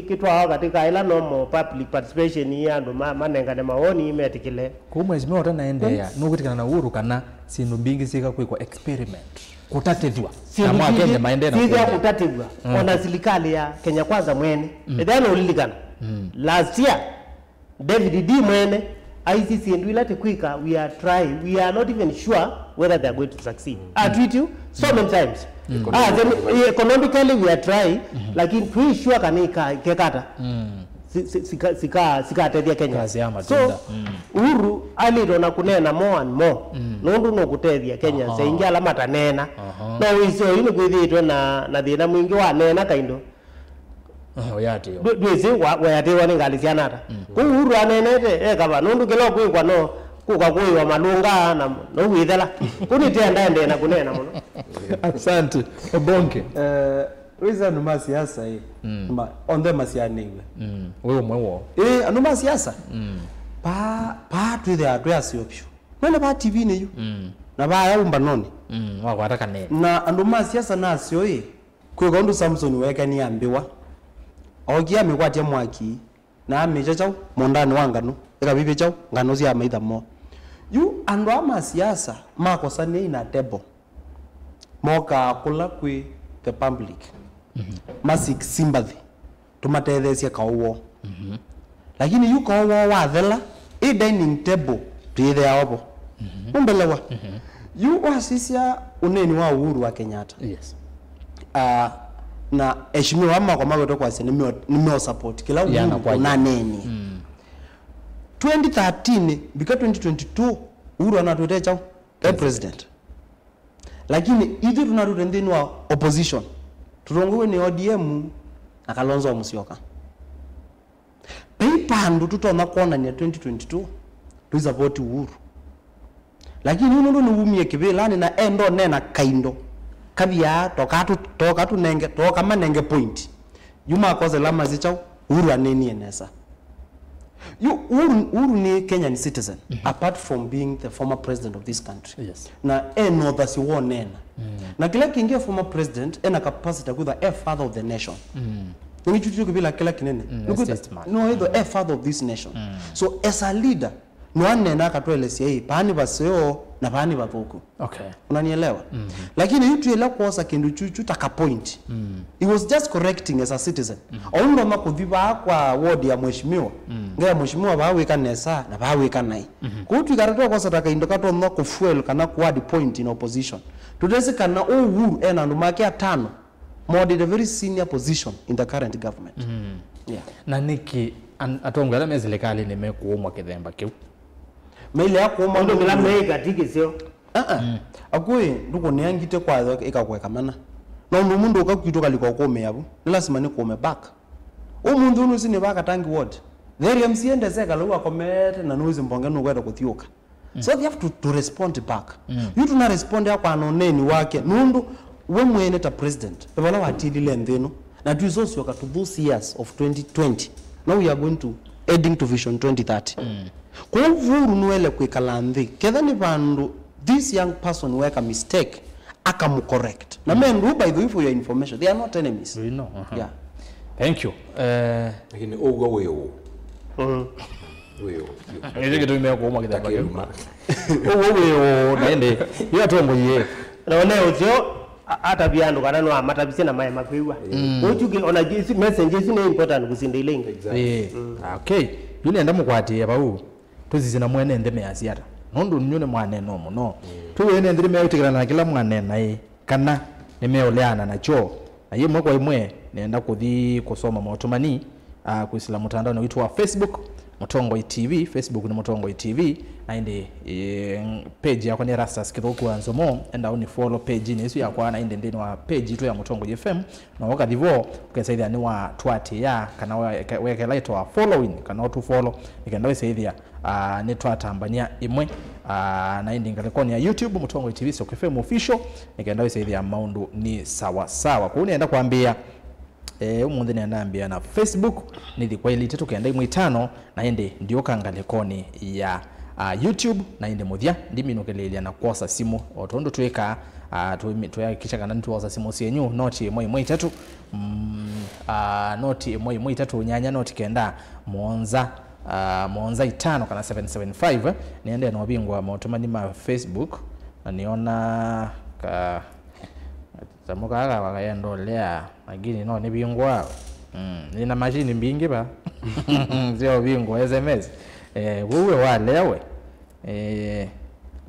kitwa katika ila normal public participation ya ndo manenga na maoni imetikile kumwe zimeo tena endea no kutikana na Uhuru kana sinu bingi sika kwa experiment kutatithwa na mwakende maende na sisi kutatithwa ona serikali ya Kenya Kwanza mwene ethano ulilikana last year David D mwene ICC and we kwika we are trying, we are not even sure whether they are going to succeed. I treat you so many times. Economically we are trying, lakini tu sure kanika kekata sika tedia Kenya. So Uhuru aliro na kunena more and more nondu no kutedia Kenya seingia alama tanena no wiso ino kwithitwe na thina mwingi wa nena kaindo oyati yo dwise wayate wani ngalisiana ata Uhuru anenete kaba nondu kelo kwikwa no kukakuiwa malunga na withela kunitenda ndena kunena muno. Asante Obonke. Reason numa siasa hii on them asianiwe wewe mwewo numa siasa pa tu the address option none ba TV ne yu na ba ya umba none wako ataka ne na numa siasa na sio hii kwa ndo Samson weka ni ambiwa ogia mikwatia mwaki na amecha chao mondani wangano ekabibe chao ngano cia maitha mo yu ando ama siasa makosane ina table moka kula kwi the public masik sympathy tumatethesia kauwo lakini yu kauwo wathela i dining table tuithe yaobo umbelewa yu wasisia uneni wa Uhuru wa Kenyatta yes na heshimiwa ama kwa magoto kwa sene nimeo support kila Uhuru na neni 2013 bika 2022 Uhuru anatutea chao president lakini hivi tunarudi ndani wa opposition turongowe ni ODM na Kalonzo Musyoka peipandu tutona kona ni 2022 tu support Uhuru lakini uno ndo niumie kibelani na endo nena kaindo kabia tokatu nenge toka manenge point yuma koze lama zichao Uhuru aneni enesa Uhuru ni Kenyan citizen apart from being the former president of this country yes na no that si wonena na kila kingia former president ena capacity kuwa a father of the nation ngi chuchu kubila kila kinene no either a father of this nation so as a leader no anena katwelesia hii pani baseo na pani bathuku okay unanielewa lakini yutu ile kosa kindu chuchu taka point he was just correcting as a citizen aundo makuthiba kwa ward ya mheshimiwa ngaya mheshimiwa bawika nesa na bawika nai kutu ikaratoa kosa taka indokato no ku fuel kana ku add point in opposition tudesi kana Uhuru ena ndumake atano more the very senior position in the current government yeah na niki atongala mezilikali nimekuumwa kithemba kiu mele yako Ndo mila mega tikisio akui nduko niangite kwa ikakweka mana na ndo mundu ukakwito kaliko kome yabo ni lazima ni kome back umundu unu sini baka tangi ward there MCA ndezeka lo akomete na nuzi mbonge no kwenda kuthiuka so they have to respond back you do not respond kwa anoneni wake nundu we mwene ta president bala watilile ndeno na tuizosi waka to those years of 2020 now we are going to heading to vision 2030 kwa Uhuru nuele kwikala nthi ketha ni bandu this young person weka mistake akamu correct na mendu by the way for your information they are not enemies we know yeah thank you lakini ugo wewe ndio kitu nimekuumwa kithemba kiu wewe naende hiyo tongo ye naone uzio hata biandu kana no amatabise na maya makwiwa uchuke ona jisi messages ni important kusinde ilenga okay yule enda mukwati bau tuzizina mwene ndeme asiata nondu nyune mwane no muno tuwene ndime utikirana na kila mwane nae kana nimeoleana nacho na yeye mwako imwe nenda kuthi kusoma motomani kuisila mtandao na witwa Facebook Mutongo TV Facebook ni Mutongo TV na inde page yako ni Rastas kithoku anzomo enda uni follow page ni isu yakwa na inde ndini wa page tu ya Mutongo FM na waka divo ukasaidha ni wa twati ya kana weke light wa following kana tu follow ikenda wesaidha ni twatambania imwe na inde ngalikoni ya YouTube Mutongo TV so FM official ikenda wesaidha maundu ni sawa sawa kwa unaenda kuambia umunthi nenda na Facebook nithi kwa ile tetu kenda imwe 5 na ende ndio kangalekoni ya YouTube na ende muthia ndiminukelelia na kosa simu otondo tweka tuyakisha kana ntuoza simu cienyu noti imwe 3 noti imwe 3 nyanya noti kenda monza 5 kana 775 niende na wabingwa motomani ma Facebook na niona samukaga wakaendolea lakini no ni bingwa nina mashini mbingi ba sio bingwa SMS wewe walewe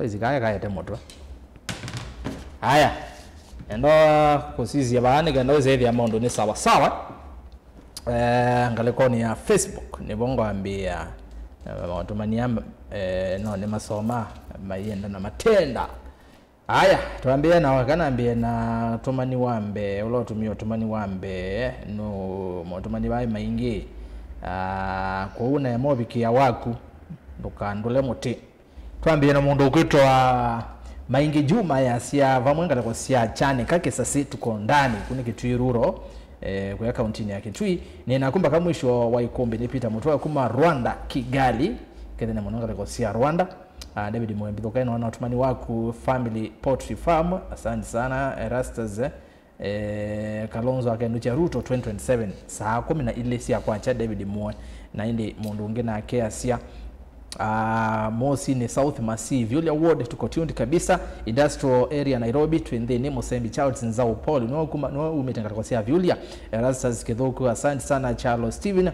zikaya kaya temoto haya endo kusisi abani kando zedi amondo ni sawa sawa ngalekoni ya Facebook ni bongo ambia watumania no ni masoma mayenda na matenda haya tuambie na wakana ambie na tumani wambe ulo tumio tumani wambe no motumani bai maingi kwa una ya mobiki ya waku ndukandule muti tuambie na mundu ukitwa maingi juma ya sia vamwenga kwa sia chane kake sasi tuko ndani kuni Kitui ruro kwa kaunti ya Kitui ni nakumba kama mwisho wa ikombe nipita mtoa kuma Rwanda Kigali kene mwananga kwa sia Rwanda David Mwembi kaina wana watumani waku Family Poultry Farm asante sana Erastus Kalonzo akaenducha Ruto 2027 saa 10 na ile sia kwacha David Mwe na indi mundu ngena akea sia Mosi ni South Massive Vyulia Ward tuko tuned kabisa Industrial Area Nairobi twendeni Musembi Charles Nzao Paul no umetanga kwa sia Vyulia Erastus Kedhoku asante sana Charles Steven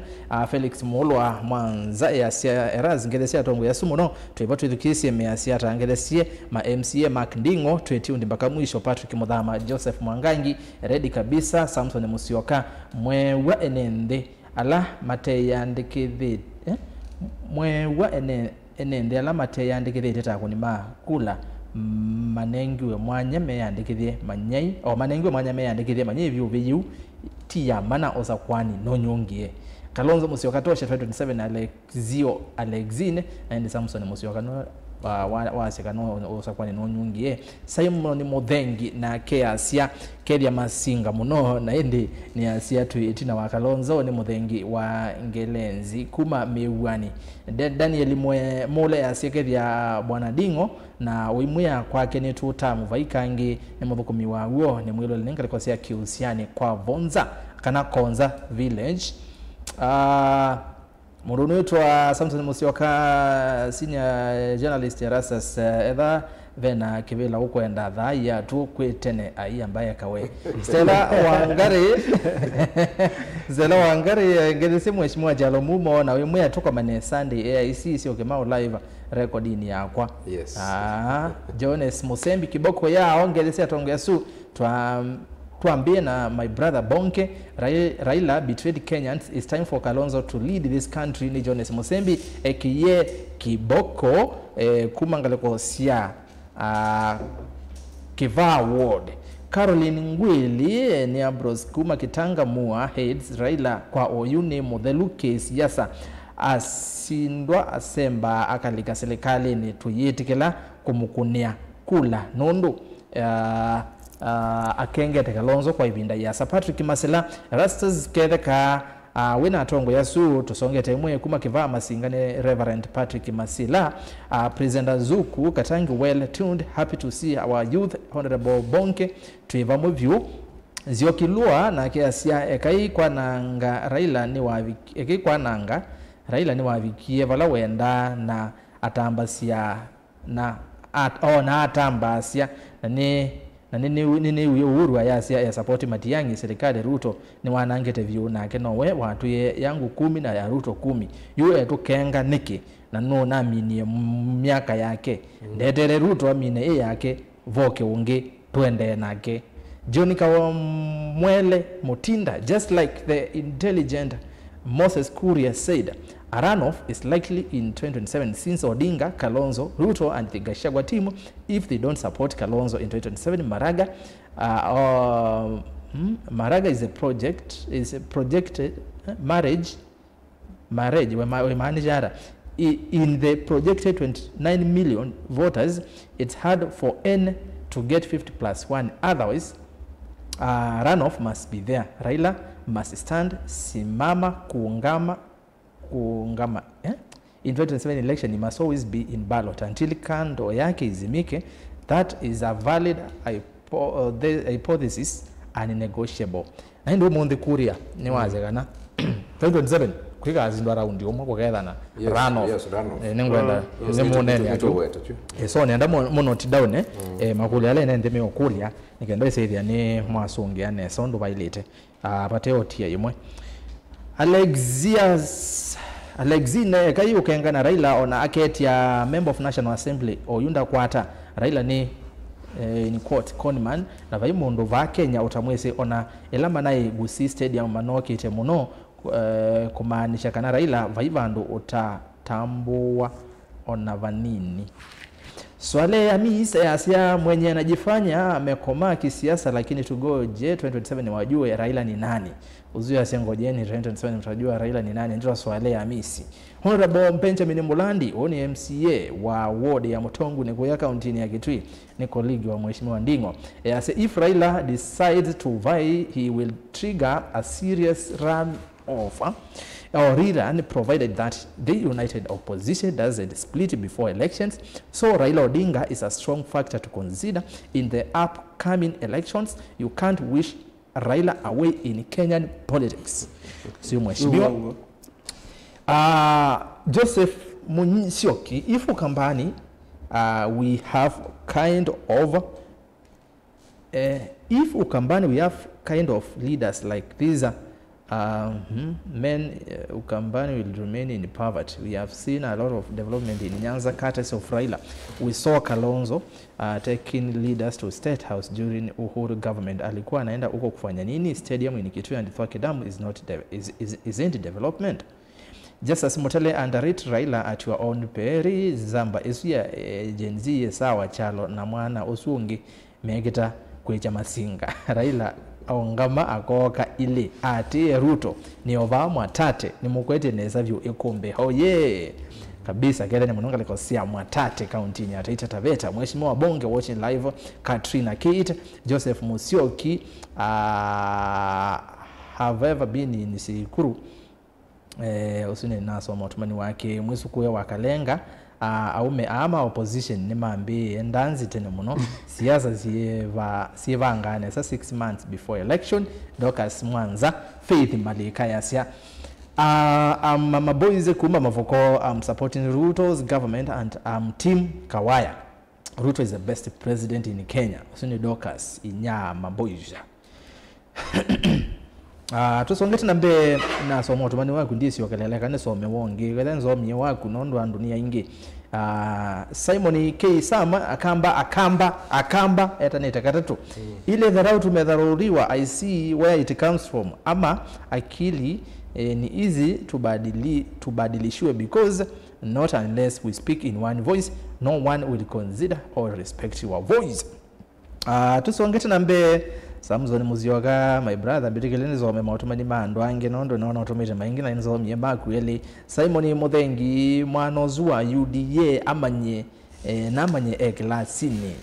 Felix Molwa Mwanza ya sia Eraz ngedesia tongo ya sumo no tuibato idukisi ya sia tangedesie ma MCA Mark Ndingo tuned mpaka mwisho Patrick Mudhama Joseph Mwangangi ready kabisa Samson Musioka mwewa enende ala mate yandikidhi mwewa enende ala mate yandikidhi teta ni makula manengiwe mwanya meyandikithie manyai o manengiwe mwanya meyandikithie manyai vyu viyu tia mana oza kwani no nyongie Kalonzo Musyoka tosha 27 Alexine and Samson Musyoka no waseka no oza kwani no nyongie Simon Muthengi na Keasia Keria Masinga muno na indi ni asia tu itina wa Kalonzo ni Muthengi wa Ngelenzi kuma Mewani Daniel Mole asia Keria Bwana Dingo na uimuya kwake ni tutamu vaikangi ni mudhukumi wa uo ni mwilo linenga likosia kiusiani kwa Vonza kana Konza Village murunu yetu wa Samson Musyoka senior journalist ya Rasas edha vena kivila huko enda dhaya tu kwetene ai ambaye kawe Stella Wangari ngedese mheshimiwa Jalomumo na wewe mwe atoka mane Sunday AIC sio kemao live recording yakwa yes Jones Musembi kiboko yao ngedese atongea su tuambie na my brother Bonke Raila betrayed Kenyans. It's time for Kalonzo to lead this country. Ni Jones Musembi ekiye kiboko kumangale kwa sia Kiva Ward Caroline Ngwili ni Ambrose Kuma Kitanga Mua heads Raila kwa oyune modelu case yasa asindwa asemba akalika serikali ni tuyetikela kumukunia kula nondo akengete Kalonzo kwa ibinda yasa Patrick Masela Rastas kedeka wina atongo yasu tusongete mwe kuma Kiva Masingane Reverend Patrick Masila President Zuku Katangi well tuned happy to see our youth Honorable Bonke tuiva mview ziokilua na kiasia ekai kwa nanga Raila ni waviki ekai kwa nanga Raila ni wavikie vala wenda na atambasia na atambasia na nini uhuru ya support Matiang'i serikali Ruto ni wanangete view na kenowe watu yangu 10 na ya Ruto 10 yue tu kenga niki na no na mini miaka yake ndetele Ruto amine yake voke unge twende nake Jonika Mwele Mutinda just like the intelligent Moses Kuria said a runoff is likely in 2027 since Odinga, Kalonzo, Ruto and the Gachagua team if they don't support Kalonzo in 2027 Maraga is a projected marriage in the projected 29 million voters. It's hard for N to get 50+1 otherwise runoff must be there. Raila must stand simama kuungama in 2027 election he must always be in ballot until kando yake izimike. That is a valid hypothesis and negotiable. Na ndio Mundi Kuria ni waze kana 2027 kwika zindwa round yomwe kugethana runoff yes, runoff. ningwenda nemunene atu so nenda mo note down makuli ale nende me okulia nikenda isethia ni mwasungia ne sondo bailete pateo tia yimwe Alexine kayi ukengana Raila ona aketia member of National Assembly oyunda kwata Raila ni quote Conman na vaimondo va Kenya utamwese ona elama naye Gusii Stadium manokite muno kumaanisha kana Raila vaivando utatambua ona vanini swale ya misa Asia mwenye anajifanya amekoma kisiasa lakini tugoje 2027 wajue Raila ni nani uzuia sengojeni 2027 mtajua Raila ni nani ndio swale ya misi Honorable Benjamin Mulandi oni MCA wa ward ya Mutongu Negoya County ya Kitui ni colleague wa Mheshimiwa Ndingo say if Raila decides to vie he will trigger a serious run off or rerun provided that the united opposition doesn't split before elections. So Raila Odinga is a strong factor to consider in the upcoming elections. You can't wish Raila away in Kenyan politics. So Mheshimiwa Joseph Munsioki, if Ukambani we have kind of leaders like these men Ukambani will remain in poverty. We have seen a lot of development in Nyanza Carters of Raila. We saw Kalonzo taking leaders to State House during Uhuru government. Alikuwa anaenda huko kufanya nini? Stadium in Kitui and Thwake Dam isn't development. Just as Motele underrate Raila at your own peri zamba isuya Gen Z sawa chalo na mwana usungi megeta kwecha masinga Raila aongama akoka ile ati Ruto ni ovamwa tate ni mukwete neza vyo ekombe hoye kabisa kile ni munonga likosia Mwatate county ya Taita Taveta. Mheshimiwa Bonge watching live Katrina Kate Joseph Musyoki have ever been in Sikuru usine naso matumani wake mwisukuye wakalenga aume ama opposition ni mambi endanzi tene muno siasa sieva ngane sa 6 months before election Dorcas Mwanza Faith Malika yasia my boys kuma mavoko supporting Ruto's government and team Kawaya. Ruto is the best president in Kenya usine Dorcas inya maboys tusongete nambe na somo tumani waku ndisi wakaleleka ne some wonge wethen zomi waku nondo andunia ingi Simon K Sama akamba etaneta katatu ile dharau tumedharuriwa. I see where it comes from ama akili ni easy tubadilishiwe because not unless we speak in one voice no one will consider or respect your voice. Tusongete nambe Samzoni muzioga my brother bitikileni zome mautumani mando ange nondo naona utumite maingi na inzo myemba kweli Simon Muthengi mwanozua UDA amanye namanye eklasini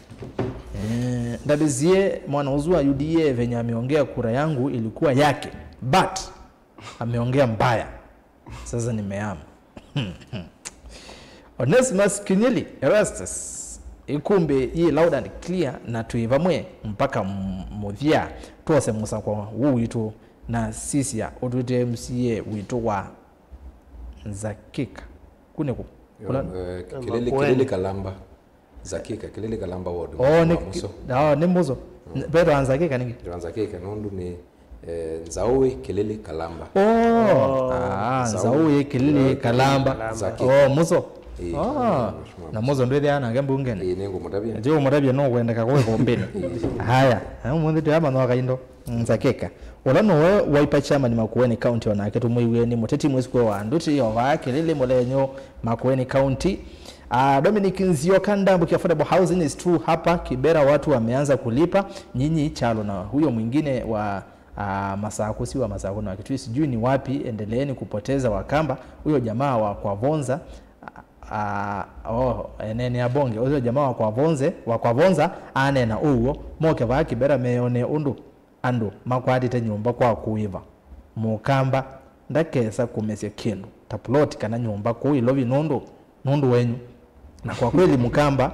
ndabizie mwanozua UDA venye ameongea kura yangu ilikuwa yake but ameongea mbaya sasa nimeama Onesimus Kinyili Erastus ikumbe hii loud and clear na tuivamwe mpaka muthia tuose musa kwa witu na sisi ya odute MCA witu wa Zakika kuneko Kilele Kalamba Zakika Kilele Kalamba ward ni muzo pero anzakika ningi Zakika nondu ni Nzaowe Kilele Kalamba Nzaowe Kilele Kalamba muzo na mozo ndwe yana ngembu ngene nengo mutabia ndio mutabia no kwenda kakwe kombeni haya mundi tuyama no kaindo Zakika olano we waipa chairman Makueni county ona aketu muiweni muteti mwesiko wa nduti yova Kilele molenyo Makueni county. Dominic Nzioka Mbuki affordable housing is true hapa Kibera watu wameanza kulipa nyinyi chalo na huyo mwingine wa Masakusi wa Masakuno wa Kitui sijui ni wapi endeleeni kupoteza Wakamba huyo jamaa wa kwa Vonza enene ya bonge huyo jamaa wa kwa Vonza ane na uwo moke va Kibera meone ando makwadi te nyumba kwa kuiva Mukamba ndakesa kumesya kindu taploti kana nyumba kuilovi nundu wenyu na kwa kweli Mukamba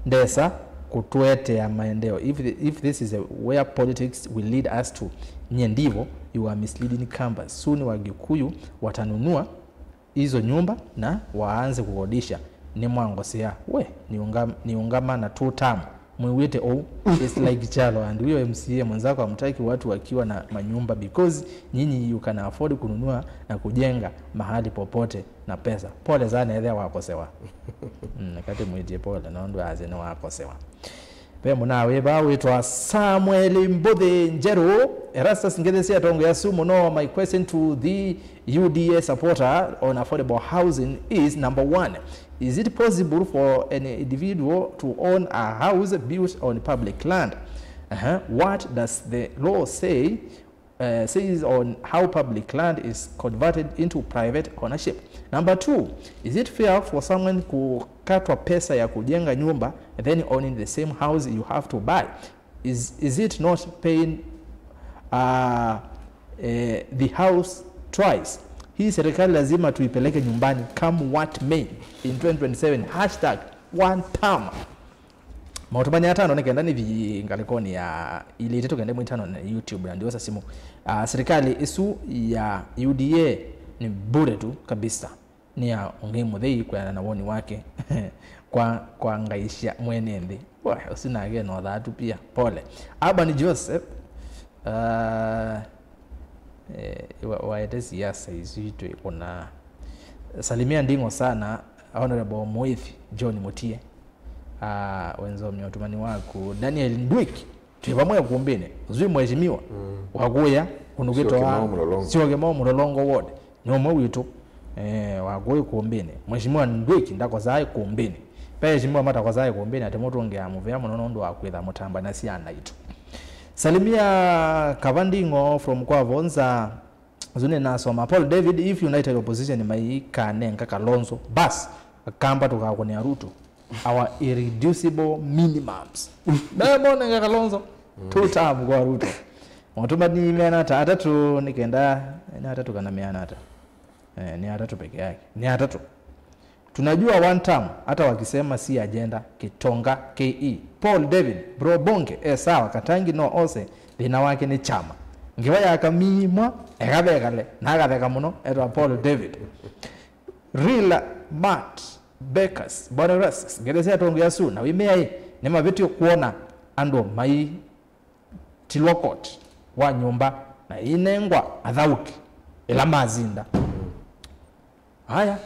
ndesa kutuete ya maendeo if this is where politics will lead us to nye ndivo you are misleading campus. Soon Wagikuyu watanunua hizo nyumba na waanze kukodisha. Ni mwangosea we niungama na 2 term mwiwite it's like chalo and huyo MCA mwenzako amtaki watu wakiwa na manyumba because nyinyi you can afford kununua na kujenga mahali popote na pesa. Pole sana edha wakosewa. Kati mwitie pole na ndo aze na wakosewa. Pemo nawe ba witwa Samuel Mbodhe Njero. Erastus Ngethesia tongo ya sumo no. My question to the UDA supporter on affordable housing is number 1. Is it possible for an individual to own a house built on public land? What does the law say says on how public land is converted into private ownership? Number 2, is it fair for someone kukatwa pesa ya kujenga nyumba and then owning the same house you have to buy? Is it not paying the house twice? Hii serikali lazima tuipeleke nyumbani come what may in 2027 #1 term. Mautubani atano nikaenda ni vingalikoni ya ili iteto kende mwitano na YouTube na ndiwasa simu. Serikali isu ya UDA ni bure tu kabisa. Ni ya Ongemu Thei kwa na woni wake kwa ngaisha mwenende. Usina again no that pia pole. Abani Joseph waete siasa izitu kuna salimia ndingo sana Honorable Moithi John Mutie wenzo mnyotumani wako Daniel Ndwiki tuibamwe kuombene uzwi mheshimiwa wagoya kunugitwa sio kemo mulolongo ward nyomo witu wagoya kuombene mheshimiwa Ndwiki ndako zaye kuombene mheshimiwa mata kwa zaye kuombene atemoto ngea muvya munono ndo akwitha mutamba na siana itu. Salimia Kavandingo from Kwavonza zune nasoma Paul David if United Opposition maika nenga Kalonzo bas akamba tukakonia Ruto our irreducible minimums bebo nenga Kalonzo 2 term kwa Ruto motuma ni miana atatu nikenda ni atatu kana miana ata ni atatu peke yake ni atatu tunajua 1 term hata wakisema si agenda kitonga KE Paul David bro bonge sawa katangi no ose lina wake ni chama ngiwa yakamimwa ekabekale nakabeka muno etwa Paul David Rila Matt Beckers Bonaras ngedesia tongo ya su na wimea ni mabetio kuona ando mai tilokot wa nyumba na inengwa athauki ila mazinda haya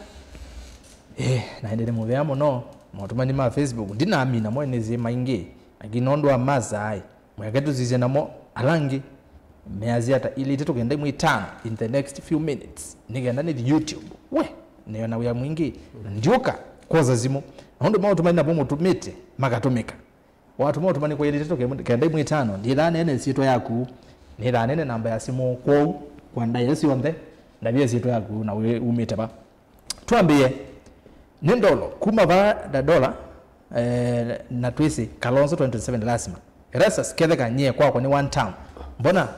naendele muvea muno motumani ma Facebook ndinamina mwenezi maingi aginondo amazai mweketu zize namo alangi meaziata ili tetugende mu 5 in the next few minutes nigenda ni YouTube we niona uya mwingi ndioka koza zimo naondo motumani na bomo tumite makatumika watu motumani kwa ili tetugende mu 5 ndila nene sito yaku ndila nene namba ya simu kwa ndaya sionde ndabia sito yaku na umite ba tuambie Nindolo kuma ba da dola na twisi Kalonzo 27 lazima. Erastus ketheka nye kwa ni 1 term. Mbona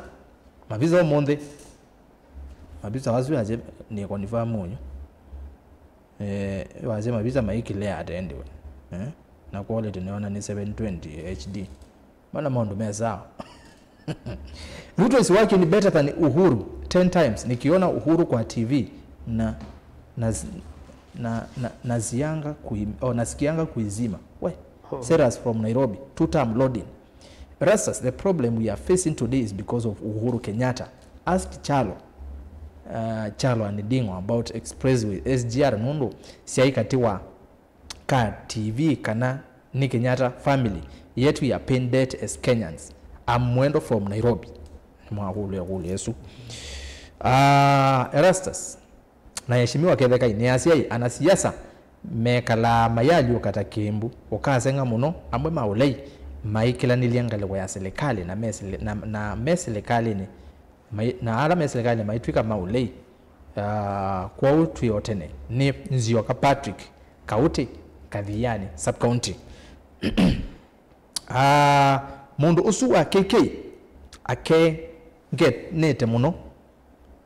mabiza omonde mabiza wazu aje ni confirm munyo. Waze mabiza maiki le atende na quality niona ni 720 HD. Bana maondo meza. Ruto is working better than Uhuru 10 times. Nikiona Uhuru kwa TV nazianga nasikianga kuizima we Seras from Nairobi 2 term loading. Rastas, the problem we are facing today is because of Uhuru Kenyatta. Ask Chalo and Dingo about expressway SGR Nundo siaikatiwa ka TV kana ni Kenyatta family yet we are paying debt as Kenyans. Amwendo from Nairobi mwahulu ya hulu yesu. Erastus na yeshimiwa ketheka ni asiai anasiasa mekala mayali ukata Kimbu ukazenga muno amwe maulei maikila niliangale ya serikali na meserikali ni na ala meserikali maitwika maulei kwa utu yotene ni Nzioka Patrick Kauti Kathiani sub county. Mundu usu wa KK ake get nete muno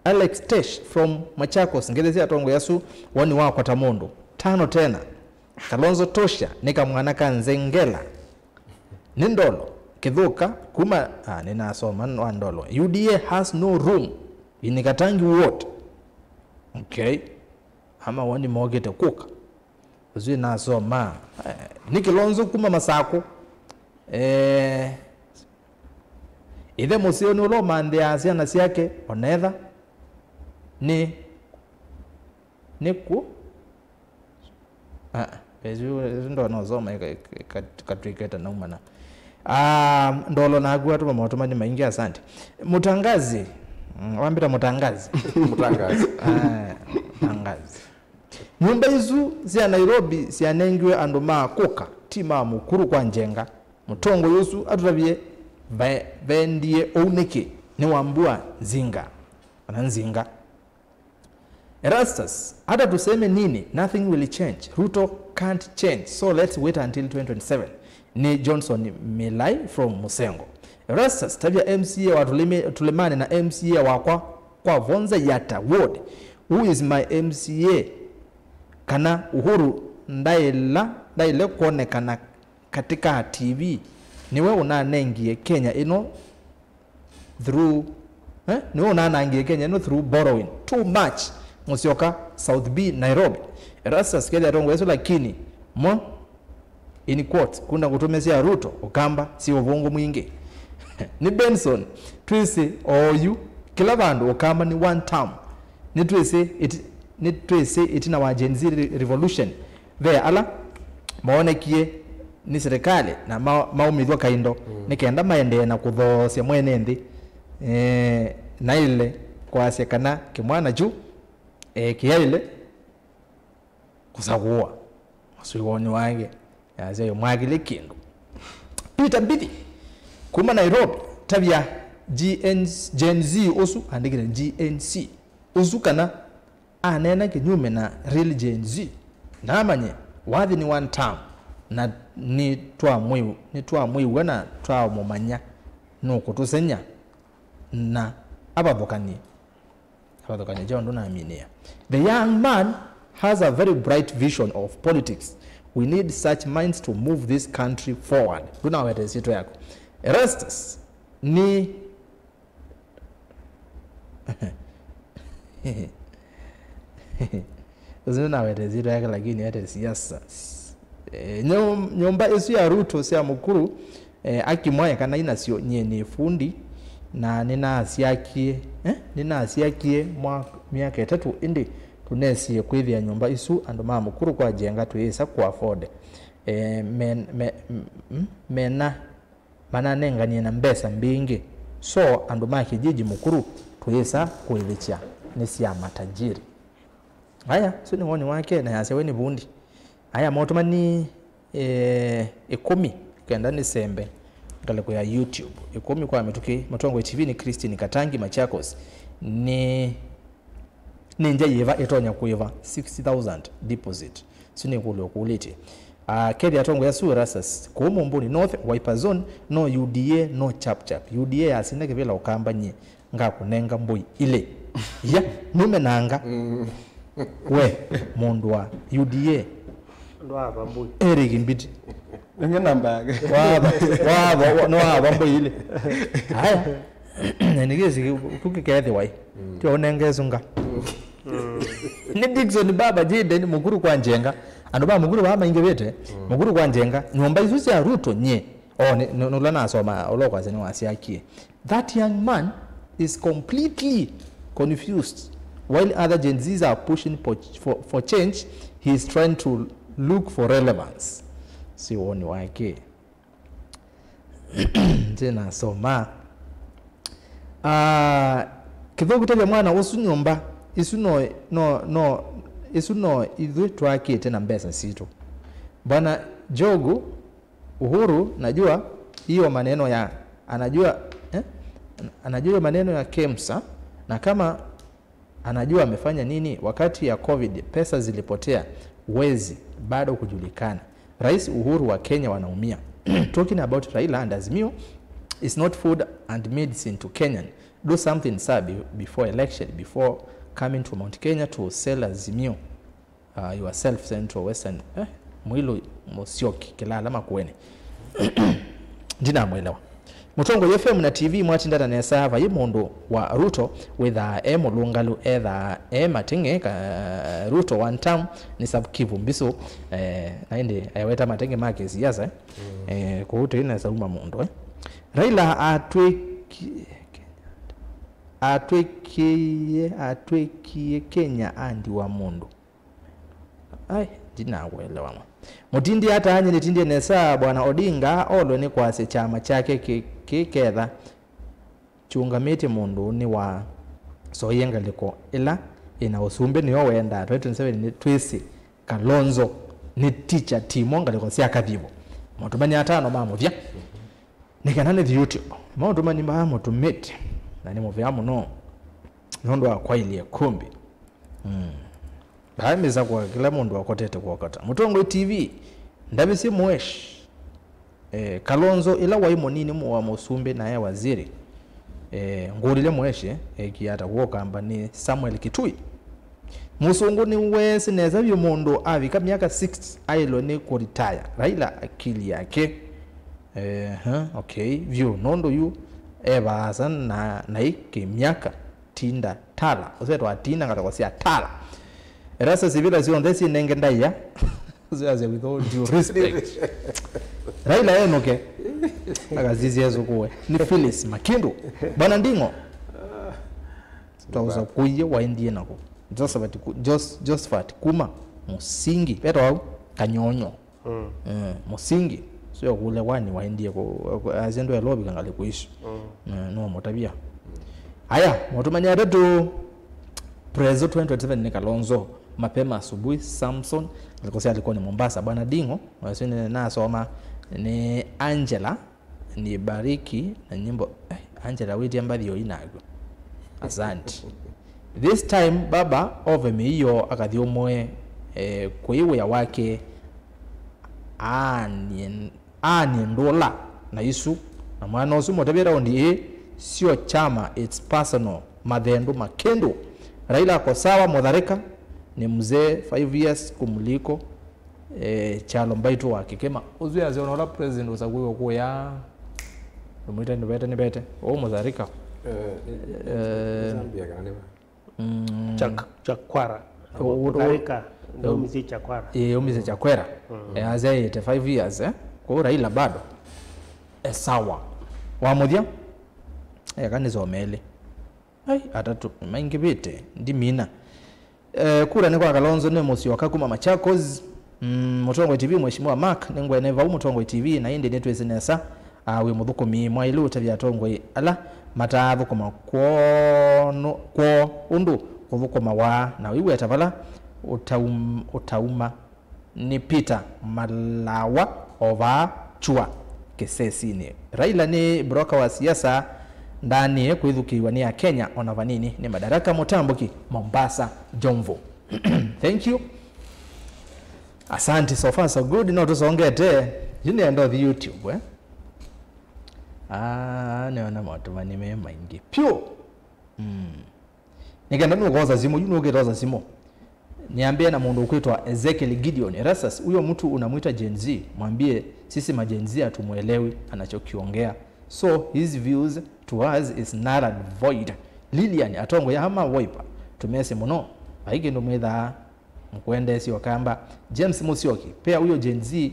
Alex Tesh from Machakos ngethesia tongo yasu woni wa kwa Tamondo 5 tena Kalonzo tosha nika mwana Nzengela Nindolo Kithuka kuma ninasoma Ndolo. UDA has no room in Katangi ward. Okay. Ama wani mogete kuka. Uzui nasoma Nikilonzo kuma Masako. Ithe musio nulo mande asiana siake onetha niku pezu ndo anozoma katriketa na umana Ndolo na agua tu mamotomani maingi asante mutangazi wambita mutangazi mutangazi mutangazi nyumba izu cia Nairobi cianengiwe andu makuka tima mukuru kwa njenga mutongo yusu aturavie vendie ouneke ni wambua nzinga Erastus hata tuseme nini nothing will change. Ruto can't change, so let's wait until 2027. Ni Johnson Milai from Musengo. Erastus tabia MCA wa tulemane na MCA wa kwa Vonza Yata ward. Who is my MCA? Kana Uhuru ndaile kuonekana katika TV. Niwe unanengie Kenya ino through niwe unanengie Kenya ino through borrowing too much. Musioka South B Nairobi. Erastus kile atongo yeso lakini in quote kuna kutumesia Ruto ukamba si uvungu mwingi. Ni Benson twisi oyu kila bandu ukamba ni one term. Ni twisi itina wa Gen Z revolution. Ve ala maonekie ni serikali na maumithwa kaindo nikaenda maende na kuthosia mwene nthi na ile kwase kana kimwana juu kiaile kusagua masuoni wake yaze mwagile kindu Peter Mbidi kuma Nairobi tabia Gen Z osu andikire GNC osu kana anena kinyume na real Gen Z na amanye wathi ni one term na ni twa mwiu wana twa mumanya nuko tusenya na ababokani jondo na aminia. The young man has a very bright vision of politics. We need such minds to move this country forward. Tuna wete sito yako. Erastus ni Uzina wete sito yako lakini hata siasa. Nyomba isu ya Ruto sia mukuru akimwaye kana ina sio nyeni fundi na nina asiakie miaka 3 indi tunesie kwithia nyumba isu andu mukuru kwa jenga tuisa ku afford mena mananenganie na mbesa mbingi so andu kijiji mukuru tuisa kuilicha ni sia matajiri haya so ni woni wake na yase weni bundi haya motomani 10 kenda ni sembe ngaleko ya YouTube 10 kwa metuki Matongo TV ni Christine Katangi Machakos ni ninja yeva etonya kuiva 60,000 deposit sine kulo kuliti kedi atongo ya Erastus ko Mumbuni North Wiper Zone no UDA no chap UDA asine kebela ukambanye ngakunenga mbui ile ya nume nanga we mundu wa UDA ndo aba mbui Eric Mbidi Nge namba yake. Waba mbui ile haya nigezi kukikethi wai tionengezunga ni Dickson baba jide ni mukuru kwa njenga andu ba mukuru ba mainge bete mukuru kwa njenga nyomba izuzi ya Ruto nye nulana asoma olokwa zeni wasiakie. That young man is completely confused. While other Gen Zs are pushing for change, he is trying to look for relevance. Si woni wake tena soma kithogo tabia mwana wosu nyomba isuno idhu twake tena mbesa sito bwana Jogu Uhuru najua hiyo maneno ya anajua maneno ya KEMSA na kama anajua amefanya nini wakati ya COVID pesa zilipotea wezi bado kujulikana. Rais Uhuru wa Kenya wanaumia. Talking about Raila and Azimio is not food and medicine to Kenyan. Do something sir before election, before coming to Mount Kenya to sell Azimio yourself Central Western Mwilo Mosioki Kilala Makueni. Ndina mwelewa. Mutongo FM na TV mwatindana nesa va mundu wa Ruto witha mulungalu etha matenge ka Ruto one time ni sabkivu mbiso na inde ayaweta matenge make siasa kuhutu ina sauma mundu Raila atwekie Kenya andi wa mundu ai jina kuelewa mutindi hata hanye nitindi nesa bwana Odinga olo ni kwase chama chake kiketha chungamiti mundu ni wa soyenga liko ila ina usumbe niyo wenda 2027 ni twisi Kalonzo ni teacher timonga liko sia kathibo mutumani atano mamuvya nikanane the YouTube mutumani mutumiti na ni muvya muno nondo akwaile kumbi Baimiza kwa kila mundu wakotete kwa kata. Mutongo TV ndabisi mwesh Kalonzo ila waimo nini wa musumbe na ya waziri ngurile mweshe kiata kuokamba ni Samuel Kitui musungu ni wesi neza vyo mundu avika miaka 6 ailo ni kuritaya Raila akili yake okay vyo nondo yu baasa na iki miaka tinda tala useto atina ngata kwa siya tala Rasa civila sio ndesi nengenda ya zaze with all due respect Raila enoke akazizi yezo kuwe ni Phyllis Makindu bana ndingo tauza kuye waendie nako Josephat Kuma musingi pero au kanyonyo musingi sio kule wani waendie ko azendo ya lobby kangale kuishi no motabia haya motumanya betu Prezo 2027 ni Kalonzo mapema asubuhi Samson alikuwa ni Mombasa bwana Dingo wasini na soma ni Angela ni Bariki na nyimbo Angela witi ambavyo inago asante this time baba over me hiyo akadhiomwe kuiwe ya wake ani ndola na isu na mwana osumo tabira ondi sio chama it's personal madhendo makendo Raila ako sawa Mutharika ni mzee 5 years kumuliko chalo mbaitu wake kema uzuya zionola president usaguyo kuya umuita ni bete Mutharika Zambia kana neba Chakwara Mutharika ndo mzee Chakwara mzee Chakwera azaye 5 years kwa Raila bado sawa wamuthia kanizomele ai atatu maingi bite ndi mina kura ni kwa Kalonzo ne musi wakakuma Machakos Mutongo TV mheshimiwa Mark nengwe neva Mutongo TV na inde netu esenesa we muthukumi mwailu tabia tongo ala matavu kuma kwa undu kuthukuma wa na wiwe atavala utauma ni Peter Malawa ova chua kesesini Raila ni broka wa siasa ndani kuithukiwa ni ya Kenya onavanini ni Madaraka Mutambuki Mombasa Jomvu thank you asante so far so good no tusongete jini ndo the YouTube neona matumani mema ingi pyo nikaenda nukoza simu yunogeroza simu niambie na mundu kwitwa Ezekiel Gideon Rasas huyo mtu unamuita Gen Z mwambie sisi ma Gen Z atumuelewi anachokiongea so his views to us is not and void Lilian atongo ya hama Wiper tumese muno haiki ndo mwetha mkwende sio kamba James Musyoki pia huyo Gen Z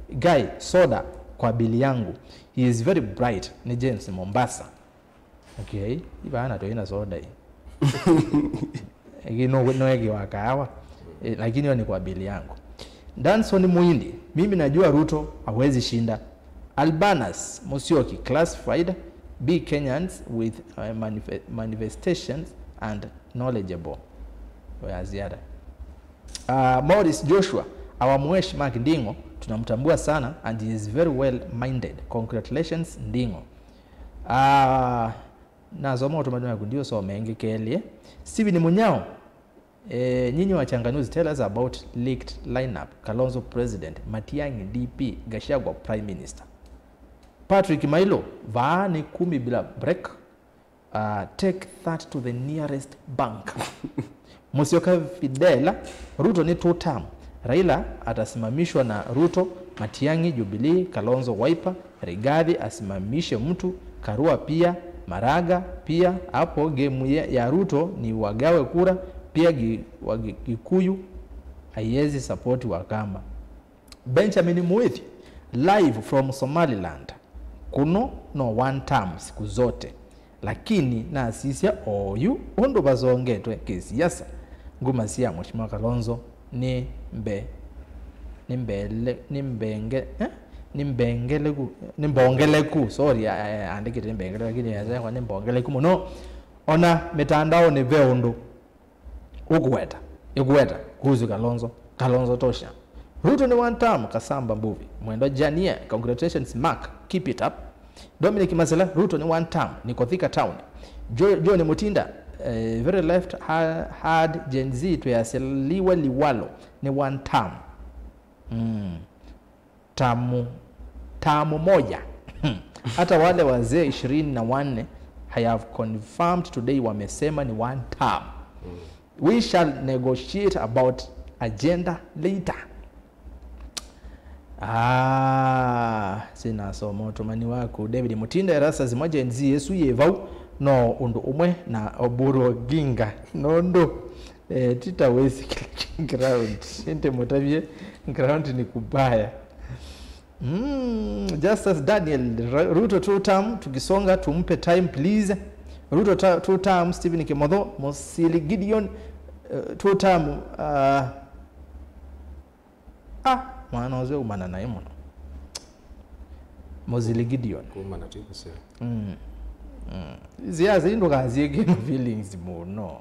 guy soda kwa bili yangu he is very bright ni James Mombasa okay iba ana to ina soda hii no egi wakawa lakini ni kwa bili yangu Danson Muindi mimi najua Ruto hawezi shinda Albanas Musyoki classified be Kenyans with manifestations and knowledgeable ziada Morris Joshua awamwesh Mark Ndingo tunamtambua sana and he is very well minded congratulations Ndingo nazoma utumaduni kundio so mengi kelie Steven Munyao nyinyi wachanganuzi tell us about leaked lineup Kalonzo president Matiang'i DP Gachagua prime minister Patrick Mailo vaani 10 bila break take that to the nearest bank Musyoka Fidela Ruto ni 2 term Raila atasimamishwa na Ruto Matiang'i Jubilee Kalonzo Wiper Rigathi asimamishe mtu, Karua pia, Maraga pia. Hapo game ya Ruto ni wagawe kura pia. Gikuyu haiwezi support Wakamba. Benjamin Muithi live from Somaliland. Kuno no one term siku zote, lakini na sisi oyu ondo bazongetwe kisiasa. Nguma sia Mheshimiwa Kalonzo ni mbongeleku sorry andikite mbengele lakini yaza kwa mbongeleku muno ona mitandao ni veundu ugweta kuhusu Kalonzo tosha. Ruto ni one term Kasamba Mbuvi. Mwendo Jania, congratulations Mark, keep it up. Dominic Masela, Ruto ni one term, niko Thika town. John Mutinda, very left hard Gen Z to yaseliwa liwalo ni one term. Tamu moja. Hata wale wazee 24 I have confirmed today wamesema ni one term. We shall negotiate about agenda later. Sina somo tumani wako David Mutinda Erasa zimoja nzi Yesu yevau no undu umwe na Oburu Ginga nondo tita wezi ground ente motavie ground ni kubaya. Justice Daniel Ruto 2 term tukisonga tumpe time please. Ruto 2 term Stephen Kimotho Mosili Gideon 2 term mwana oze umana na imono Mosili Gideon kumana tikuse ziyazi ndo kaziye feelings muno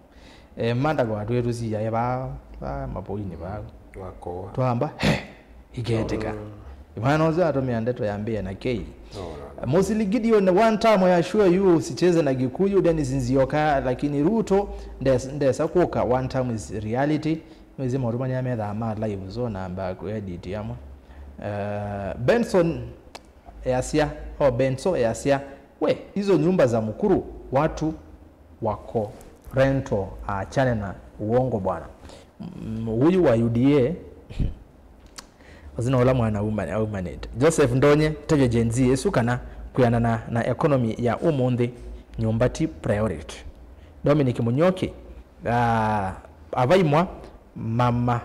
manda kwa watu wetu siya yaba mapoini ba wako twamba igeteka mwana oze atomia ndeto yambia na kei Mosili Gideon one time I assure you sicheze na Gikuyu Dennis Nzioka lakini Ruto ndesa kuka one time is reality. Mwezi moruma nyame da ama live zone amba ku edit yamo. Benson Easia Benso Easia we hizo nyumba za Mukuru watu wako rento achane na uongo bwana. Huyu wa UDA wazina wala mwana au manage. Joseph Ndonye teje Gen Z esukana kuyana na economy ya umundi nyumbati priority. Dominic Munyoki avaimwa mama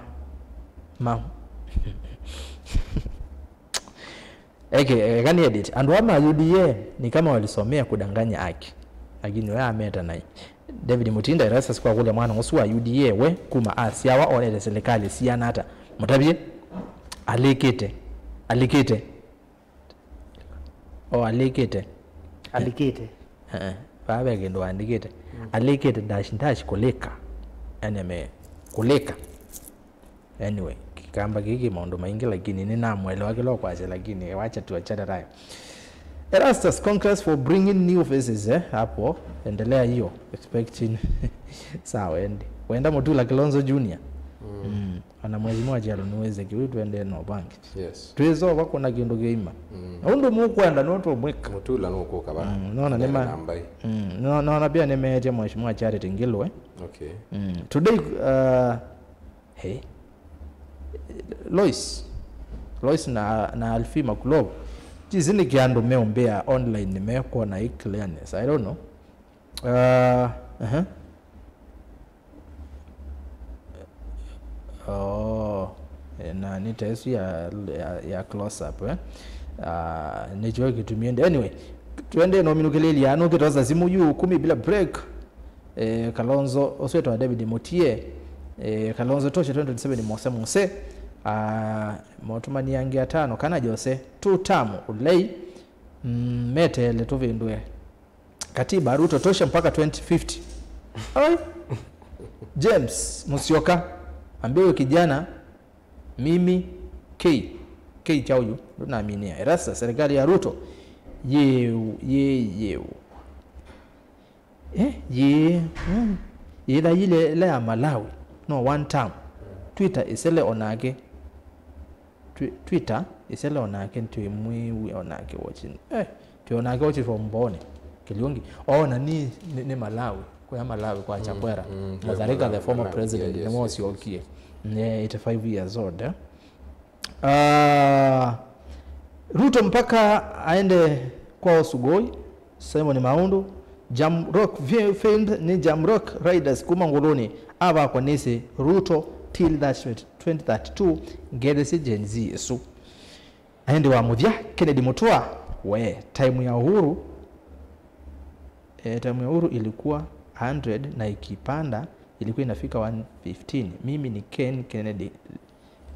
gani edit and wama UDA ni kama walisomea kudanganya haki lakini wewe ameta naye David Mutinda Erasa kwa kule mwana wa UDA we kuma asiawa ole serikali siana hata mutabie alikite baba gendo andikite alikite dash koleka anime kuleka anyway kikamba kiki maondo maingi lakini nina mwelewa kilo kwaje lakini wacha tuachane nayo. Erastus congress for bringing new faces hapo endelea hiyo expecting sawa ende wenda Mutula Kilonzo Junior ana mwezi mmoja aloniweze kiwi tuende no bank yes tuwezo wako na kindo geima ndo mukwenda noto mweka Mutula nuko kaba naona nema naona pia nimeje Mheshimiwa Charity Ngilwe okay today hey Lois na Alfima Club jizini kiando meombea online nimekuwa na clearness I don't know na nitesu ya close up nicho kitumiende anyway tuende no minukeleli ano kitoza simu yu 10 bila break Kalonzo osweto wa David Mutie Kalonzo tosha 2027 mose motumani yangi ya 5 kana Jose 2 term ulei mete le tuvindwe katiba Ruto tosha mpaka 2050 ai James Musyoka ambaye kijana mimi K chauyu ndo naaminia Erasa serikali ya Ruto ila ile la Malawi no one term Twitter isele onake ntwimwi onake watching tuonake watching from Mbone Kilungi na ni Malawi kwa Malawi kwa Chapwera Nazarika the former president ni Mosi Okie 85 years old Ruto mpaka aende kwa Sugoi, Simon Maundu, Jamrock famed ni Jamrock Riders kuma ngoloni aba kwa nisi Ruto till that 2032 ngedesi Gen Z su. Aende wa Muthia Kennedy Mutua we time ya Uhuru time ya Uhuru ilikuwa 100 na ikipanda ilikuwa inafika 115. Mimi ni Ken Kennedy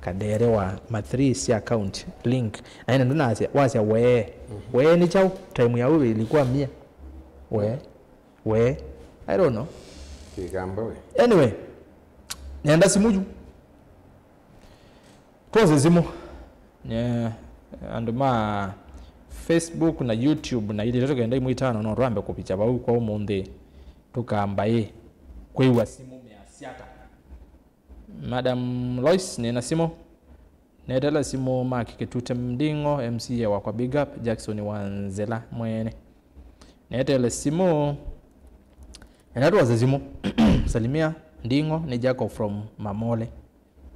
Kadere wa ma3 si account link aina ndo nasia wasia we ni chao time ya Uhuru ilikuwa 100 we I don't know kigamba we anyway nienda simuju tuanze simu anduma Facebook na YouTube na ile toka ndai muitano no rambe kupicha ba kwa umunde tukambaye kwewa simu mya siaka Madam Lois nina simu nedala simu Mark Kitute Mdingo MC wa kwa Big Up Jackson Wanzela mwene nedala simu enatu wazazimu salimia Ndingo ni Jacob from Mamole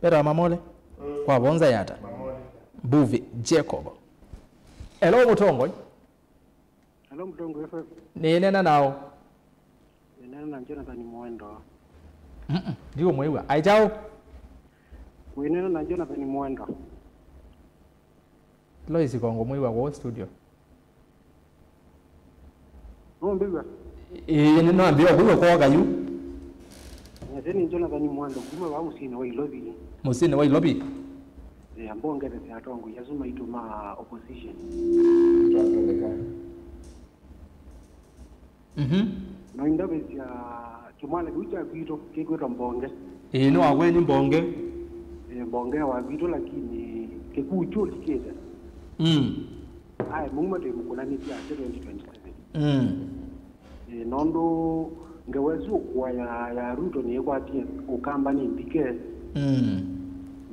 pera Mamole kwa bonza yata Mamole Buvi Jacob. Hello Mutongo. Hello Mutongo FM. Ni nena nao. Ni nena na Jonathan Mwendo. Ndio mwewa. Aijao. Kuinena na Jonathan Mwendo. Lois Kongo mwewa kwa studio. Mbiwa. Neno ambiwa huyo kwa gayu. Ni Jonathan Mwendo kuma wa Musini wa Ilobi. Musini wa Ilobi. Ambonge de atongo yazuma ituma opposition. No indabe ya kimwana kucha vito kigweta mbonge. No agweni mbonge. Mbonge wa vito lakini kikucho likeza. Ai mumma de mukuna ni ya 2027. Nondo ngewezo kwa ya Ruto ni kwati ukamba ni mbike.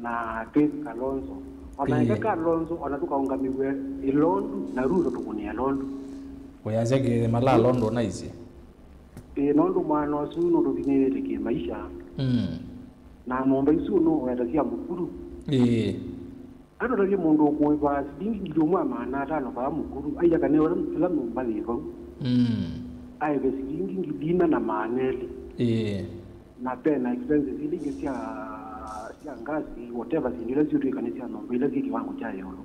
Na Faith Kalonzo onaika Kalonzo onatuka ungamiwe Ilondo na Ruto tukunia Londo oyazege mala Londo naizi nondo mwana wasuno rubinere ke maisha na momba isuno oyatasia mukuru ado rali mundu okuiba dingi ngidumwa mana tano ba mukuru aya kanewa la momba levo ai besingi ngidina na manele na pena expenses ilingi sia ngazi whatever zindile zitu ikanisia nomba ile kiwango cha yolo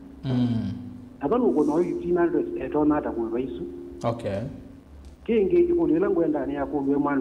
abanu uko no 1500 etona ata kuiba isu okay kingi ikulela ngwenda ni yakubwe mwana